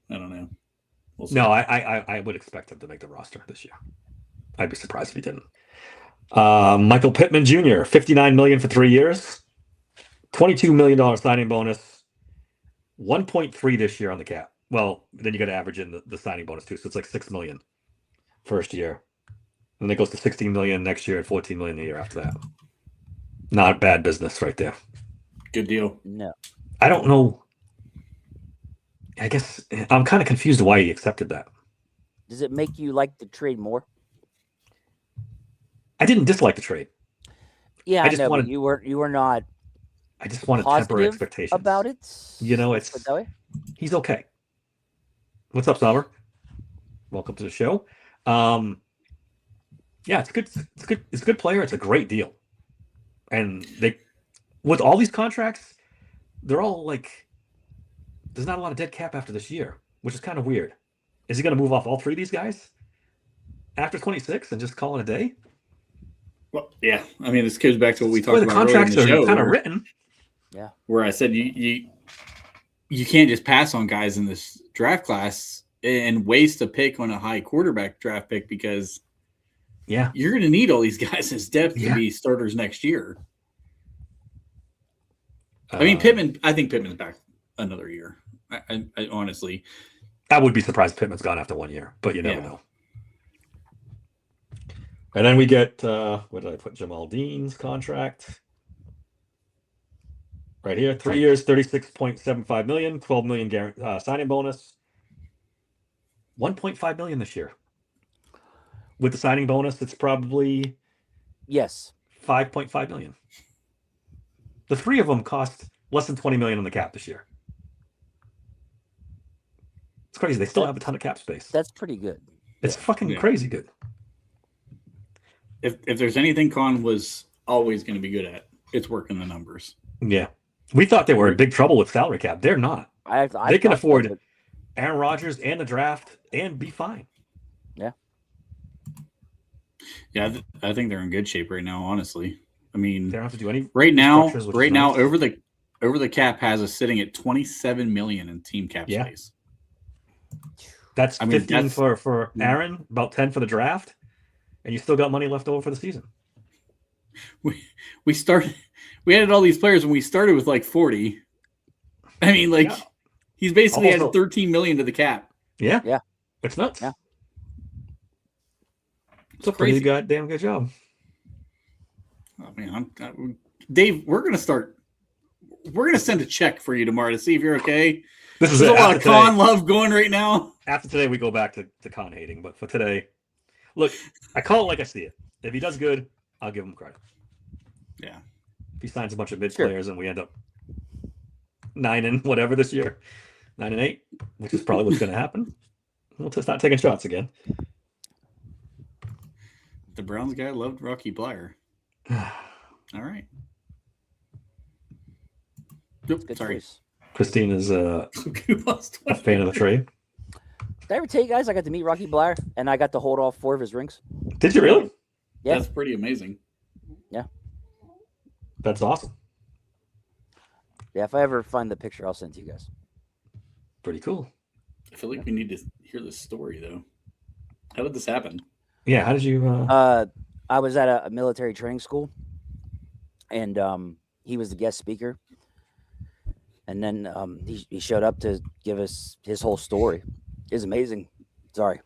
I don't know. We'll see. No, I would expect him to make the roster this year. I'd be surprised if he didn't. Michael Pittman Jr., $59 million for 3 years, $22 million signing bonus, 1.3 this year on the cap. Well, then you got to average in the signing bonus too, so it's like $6 million first year, and then it goes to $16 million next year and $14 million the year after that. Not bad business right there. Good deal. No, I don't know. I guess I'm kind of confused why he accepted that. Does it make you like the trade more? I didn't dislike the trade. Yeah, I know, but you were not. I just want to temper expectations about it. You know, he's okay. What's up, Summer? Welcome to the show. Yeah, it's good. It's good. It's a good player. It's a great deal. And with all these contracts, they're all like, there's not a lot of dead cap after this year, which is kind of weird. Is he going to move off all three of these guys after 26 and just call it a day? Well, yeah. I mean, this goes back to what we talked about. The contracts are kind of written. Yeah. Where I said you can't just pass on guys in this draft class and waste a pick on a high quarterback draft pick, because you're going to need all these guys as depth to be starters next year. I mean, I think Pittman's back another year. I honestly, I would be surprised Pittman's gone after 1 year, but you never know. And then we get, where did I put Jamal Dean's contract? Right here, 3 years, $36.75 million, $12 million signing bonus, $1.5 million this year. With the signing bonus, it's probably $5.5 million. The three of them cost less than $20 million on the cap this year. It's crazy. They still have a ton of cap space. That's pretty good. It's fucking crazy good. If there's anything Con was always going to be good at, it's working the numbers. Yeah. We thought they were in big trouble with salary cap. They're not. They can afford Aaron Rodgers and the draft and be fine. Yeah. Yeah, I think they're in good shape right now, honestly. I mean, they don't have to do any right now over the cap has us sitting at $27 million in team cap space. That's 15 for Aaron, about 10 for the draft, and you still got money left over for the season. We added all these players when we started with like 40. I mean, he's basically added 13 million to the cap. Yeah. Yeah. It's nuts. Yeah. It's a pretty goddamn good job. Oh man, Dave, we're gonna send a check for you tomorrow to see if you're okay. There's a lot of Con love going right now. After today, we go back to Con hating, but for today, look, I call it like I see it. If he does good, I'll give him credit. Yeah. If he signs a bunch of mid players and we end up 9 and whatever this year, 9-8, which is probably what's going to happen, we'll just start taking shots again. The Browns guy loved Rocky Bleier. All right. Good sorry. choice. Christine is a fan of the trade. Did I ever tell you guys I got to meet Rocky Bleier and I got to hold all 4 of his rings? Did you really? Yeah. That's pretty amazing. Yeah. That's awesome. Yeah, if I ever find the picture, I'll send it to you guys. Pretty cool. I feel like we need to hear this story though. How did this happen? Yeah, how did you? I was at a military training school, and he was the guest speaker. And then he showed up to give us his whole story. It was amazing. Sorry.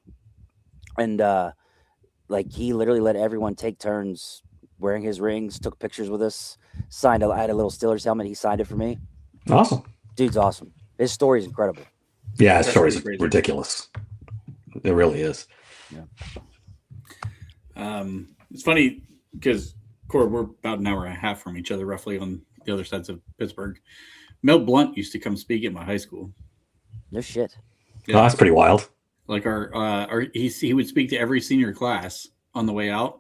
And like he literally let everyone take turns wearing his rings, took pictures with us, I had a little Steelers helmet. He signed it for me. Awesome. Dude's awesome. His story is incredible. Yeah, his story is ridiculous. It really is. Yeah. It's funny because, Cord, we're about an hour and a half from each other, roughly, on the other sides of Pittsburgh. Mel Blunt used to come speak at my high school. No shit. Yeah. Oh, that's pretty wild. Like he would speak to every senior class on the way out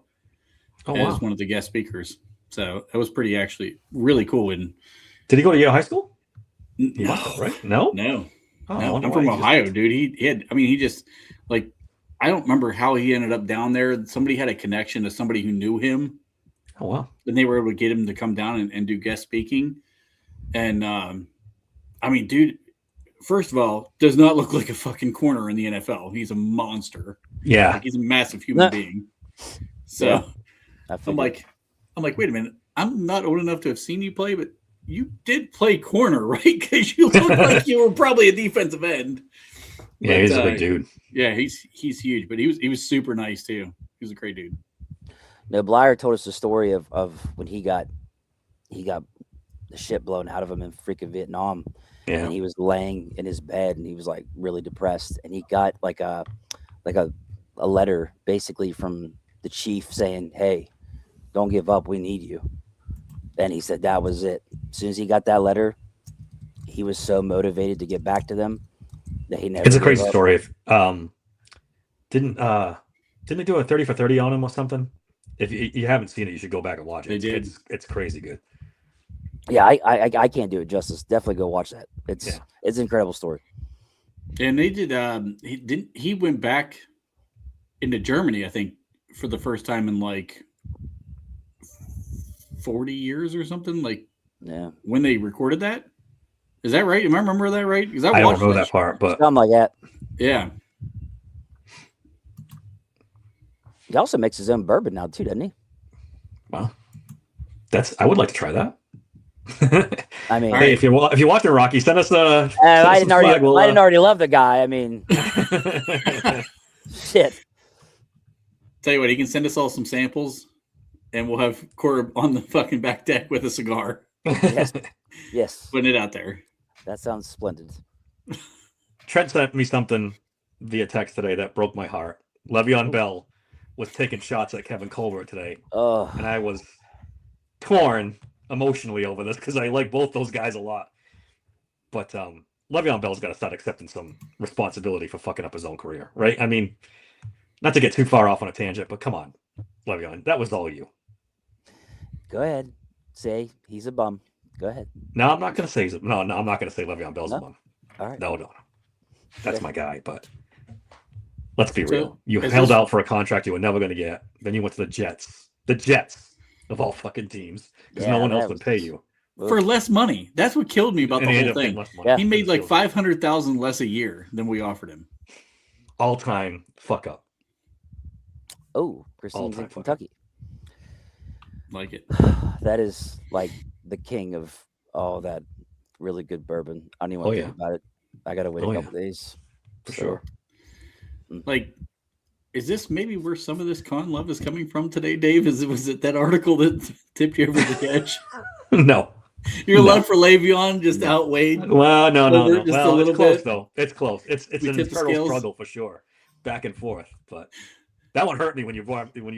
as one of the guest speakers. So that was pretty actually really cool. And did he go to Yale High School? No, right? No. No, I'm from Ohio, dude. He just like, I don't remember how he ended up down there. Somebody had a connection to somebody who knew him. Oh, wow. And they were able to get him to come down and do guest speaking. And, dude, first of all, does not look like a fucking corner in the NFL. He's a monster. Yeah. Like, he's a massive human being. So yeah, I'm like, wait a minute. I'm not old enough to have seen you play, but you did play corner, right? Because you look like you were probably a defensive end. Yeah, he's a big dude. Yeah, he's huge, but he was super nice too. He was a great dude. No, Blyer told us the story of when he got the shit blown out of him in freaking Vietnam. Yeah. And he was laying in his bed and he was like really depressed. And he got like a letter basically from the chief saying, "Hey, don't give up. We need you." And he said that was it. As soon as he got that letter, he was so motivated to get back to them that he never. It's a crazy story. Didn't they do a 30 for 30 on him or something? If you haven't seen it, you should go back and watch it. They did. It's crazy good. Yeah, I can't do it justice. Definitely go watch that. It's an incredible story. And they did. He went back into Germany, I think, for the first time in like 40 years or something. Like, yeah, when they recorded that. Is that right? Am I remember that right? Because I don't know that part, but something like that. Yeah. He also makes his own bourbon now too, doesn't he? Wow, I would like to try that. I mean, hey, if you're watching Rocky, send us a. I didn't already love the guy. I mean, shit. Tell you what, he can send us all some samples, and we'll have Corb on the fucking back deck with a cigar. Yes. Putting it out there. That sounds splendid. Trent sent me something via text today that broke my heart. Le'Veon Bell was taking shots at Kevin Colbert today. Oh. And I was torn emotionally over this because I like both those guys a lot. But Le'Veon Bell's got to start accepting some responsibility for fucking up his own career, right? I mean, not to get too far off on a tangent, but come on, Le'Veon, that was all you. Go ahead. Say he's a bum. Go ahead. No, I'm not going to say I'm not going to say Le'Veon Bell's a bum. All right. No. That's my guy, but let's be real. You held out for a contract you were never going to get. Then you went to the Jets. The Jets of all fucking teams, because no one else would pay you for less money. That's what killed me about the whole thing. Yeah. He made like $500,000 less a year than we offered him. All time fuck up. Oh, Christine's in Kentucky. Like it. That is like the king of all that really good bourbon. I don't even want to think about it. I gotta wait a couple days. For sure. Like, is this maybe where some of this con love is coming from today, Dave? Was it that article that tipped you over the edge? No. Your love for Le'Veon just outweighed. Well, no. Just well, a little it's close bit. though. It's close. It's an internal struggle for sure, back and forth. But that one hurt me when you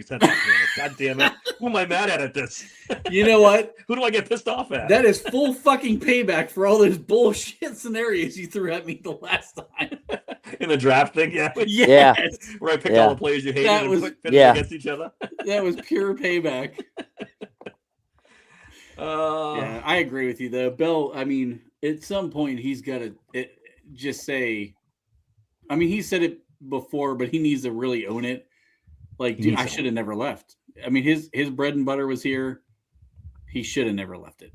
sent that to me. God damn it! Who am I mad at this? You know what? Who do I get pissed off at? That is full fucking payback for all those bullshit scenarios you threw at me the last time. In the draft thing, yeah. Yes. Where I picked all the players you hated and put against each other. That was pure payback. Yeah, I agree with you though. Bell, I mean, at some point he's got to just say, I mean, he said it before, but he needs to really own it. Like, dude, I should have never left. I mean, his bread and butter was here. He should have never left it.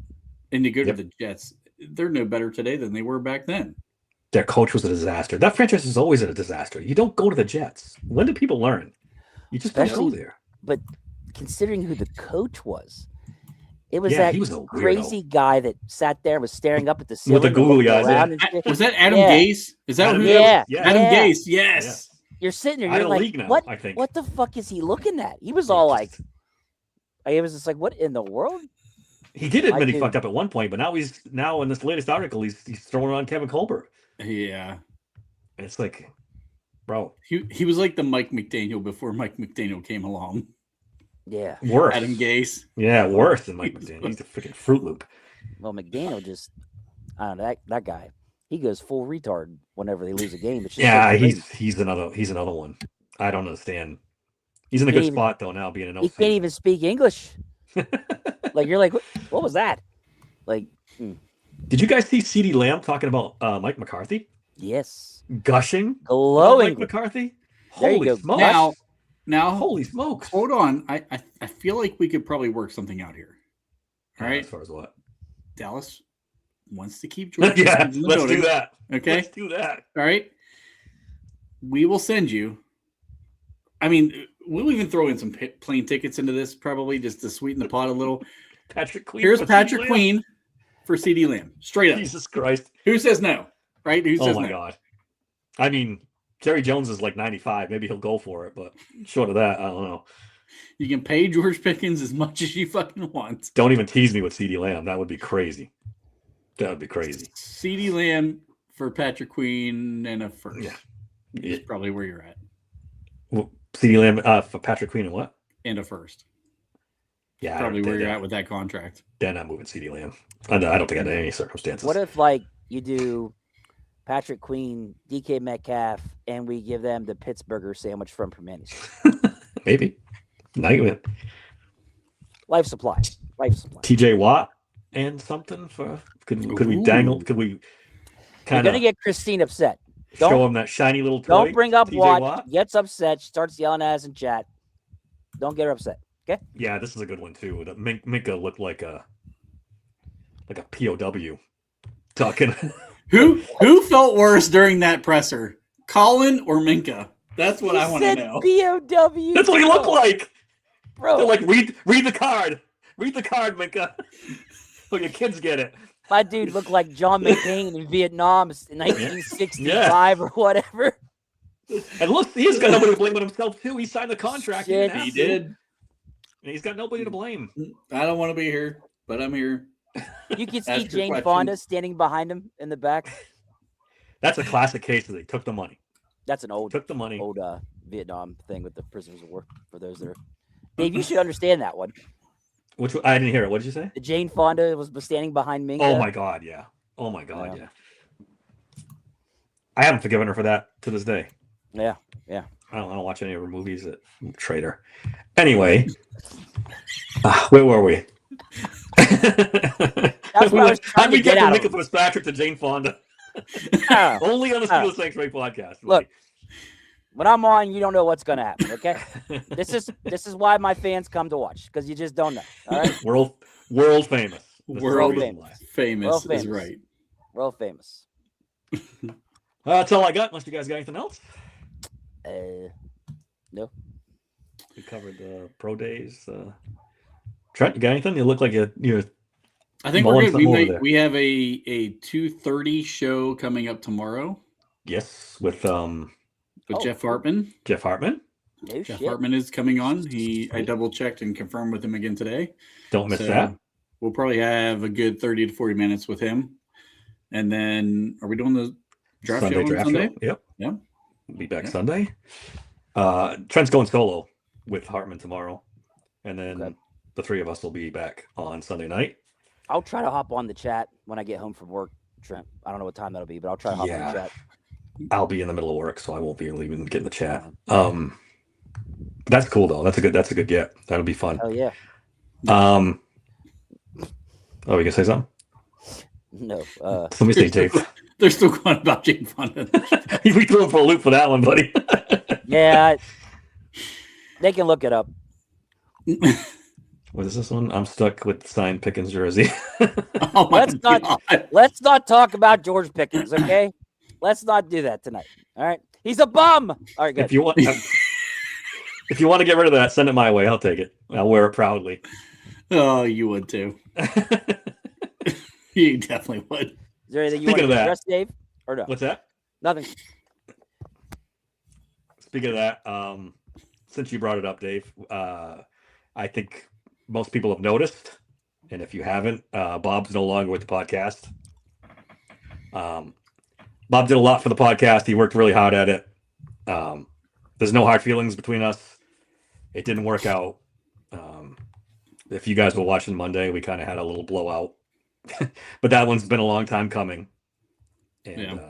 And you go to the Jets, they're no better today than they were back then. Their coach was a disaster. That franchise is always a disaster. You don't go to the Jets. When do people learn? You just don't go there. But considering who the coach was, it was he was a crazy guy that sat there and was staring up at the ceiling with the googly eyes. Was that Adam Gase? Is that who? Yeah, Adam Gase. Yes. You're sitting there. You're like, now, what? I think. What the fuck is he looking at? He was all like, I was just like, what in the world? He did admit he fucked up at one point, but now in this latest article, he's throwing on Kevin Colbert. Yeah. It's like, bro. He was like the Mike McDaniel before Mike McDaniel came along. Yeah. Worse. Adam Gase. Yeah, worse than Mike McDaniel. He's a freaking Fruit Loop. Well, McDaniel just, I don't know, that guy, he goes full retard whenever they lose a game. It's just he's another one. I don't understand. He's in a good spot though now, being an OC. He can't even speak English. Like you're like, what was that? Like, did you guys see CeeDee Lamb talking about Mike McCarthy? Yes, gushing, glowing. Mike McCarthy. Holy smokes! Now, holy smokes! Hold on, I feel like we could probably work something out here. All right, as far as what? Dallas wants to keep George. Yeah, let's do that. Okay, let's do that. All right, we will send you. I mean, we'll even throw in some plane tickets into this, probably just to sweeten the pot a little. Patrick Queen. Here's Patrick Queen for CeeDee Lamb. Straight up. Jesus Christ. Who says no? Right? Who says no? Oh my God. I mean, Jerry Jones is like 95. Maybe he'll go for it, but short of that, I don't know. You can pay George Pickens as much as you fucking want. Don't even tease me with CeeDee Lamb. That would be crazy. That would be crazy. CeeDee Lamb for Patrick Queen and a first. Yeah. Is probably where you're at. Well, CeeDee Lamb for Patrick Queen and what? And a first. Yeah, probably where you're at with that contract. They're not moving CeeDee Lamb. I don't think under any circumstances. What if like you do Patrick Queen, DK Metcalf, and we give them the Pittsburgher sandwich from Permanis? Maybe. Nightmare. Life supply. TJ Watt and something for could we dangle? Could we kind of? You're gonna get Christine upset. Show him that shiny little toy. Don't bring up Watt. Gets upset. Starts yelling at us in chat. Don't get her upset. Okay. Yeah, this is a good one too. That Minka looked like a POW talking. Who felt worse during that presser, Colin or Minka? That's what I want to know. POW. That's what he looked like, bro. They're like read the card. Read the card, Minka. So your kids get it. My dude looked like John McCain in Vietnam in 1965 or whatever. And look, he's got nobody to blame but himself too. He signed the contract. He did. And he's got nobody to blame. I don't want to be here, but I'm here. You can see Jane Fonda standing behind him in the back. That's a classic case that they took the money. That's an old Vietnam thing with the prisoners of war. For those that are, Dave, you should understand that one. Which I didn't hear it. What did you say? The Jane Fonda was standing behind Minka. Oh my God, yeah. Oh my God, yeah. I haven't forgiven her for that to this day. Yeah. I don't watch any of her movies. That traitor. Anyway, where were we? That's what I was trying to get from out Nicholas of Fitzpatrick to Jane Fonda. Only on the Steelers Sanctuary podcast. Look, when I'm on, you don't know what's going to happen. Okay, this is why my fans come to watch, because you just don't know. All right, world famous. World famous is right. World famous. That's all I got. Unless you guys got anything else. No. We covered the pro days. Trent, you got anything? You look like you're I think we're good. We have a 2:30 show coming up tomorrow. Yes, with Jeff Hartman. Jeff Hartman. No Jeff Hartman is coming on. I double checked and confirmed with him again today. Don't miss that. We'll probably have a good 30 to 40 minutes with him. And then are we doing the draft show on Sunday? Yep. Yeah. We'll be back Sunday. Trent's going solo with Hartman tomorrow. And then the three of us will be back on Sunday night. I'll try to hop on the chat when I get home from work, Trent. I don't know what time that'll be, but I'll try to hop on the chat. I'll be in the middle of work, so I won't be able to even get in the chat. That's cool though. That's a good get. That'll be fun. Oh yeah. Oh, you gonna say something? No. Let me see, Jake. They're still going about Jane Fonda. We threw him for a loop for that one, buddy. Yeah. They can look it up. What is this one? I'm stuck with signed Pickens jersey. Oh my let's not talk about George Pickens, okay? Let's not do that tonight. All right. He's a bum. All right, good. If you want to get rid of that, send it my way. I'll take it. I'll wear it proudly. Oh, you would too. You definitely would. Is there anything you want to address, Dave? Or no? What's that? Nothing. Speaking of that, since you brought it up, Dave, I think most people have noticed, and if you haven't, Bob's no longer with the podcast. Bob did a lot for the podcast. He worked really hard at it. There's no hard feelings between us. It didn't work out. If you guys were watching Monday, we kind of had a little blowout, but that one's been a long time coming. And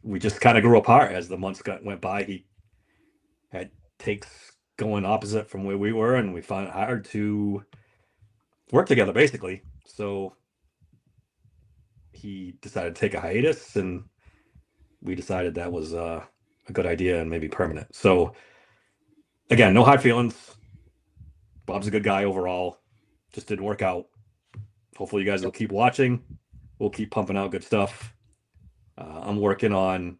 we just kind of grew apart as the months went by. He had takes going opposite from where we were, and we found it hard to work together, basically. So he decided to take a hiatus, and we decided that was a good idea and maybe permanent. So again, no hard feelings. Bob's a good guy overall. Just didn't work out. Hopefully you guys will keep watching. We'll keep pumping out good stuff. I'm working on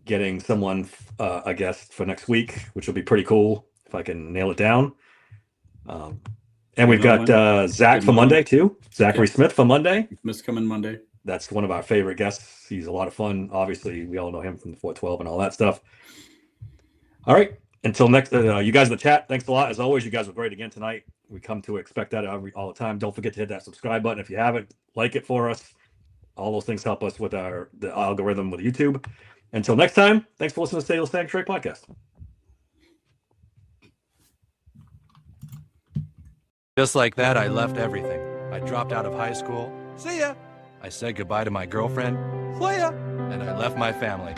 getting someone, a guest for next week, which will be pretty cool if I can nail it down. And we've got Zach for Monday too. Zachary Smith for Monday. Smith's coming Monday. That's one of our favorite guests. He's a lot of fun. Obviously, we all know him from the 412 and all that stuff. All right. Until next, you guys in the chat, thanks a lot. As always, you guys were great again tonight. We come to expect that all the time. Don't forget to hit that subscribe button if you haven't. Like it for us. All those things help us with the algorithm with YouTube. Until next time, thanks for listening to Stay Sanctuary Podcast. Just like that, I left everything. I dropped out of high school. See ya! I said goodbye to my girlfriend. See ya! And I left my family.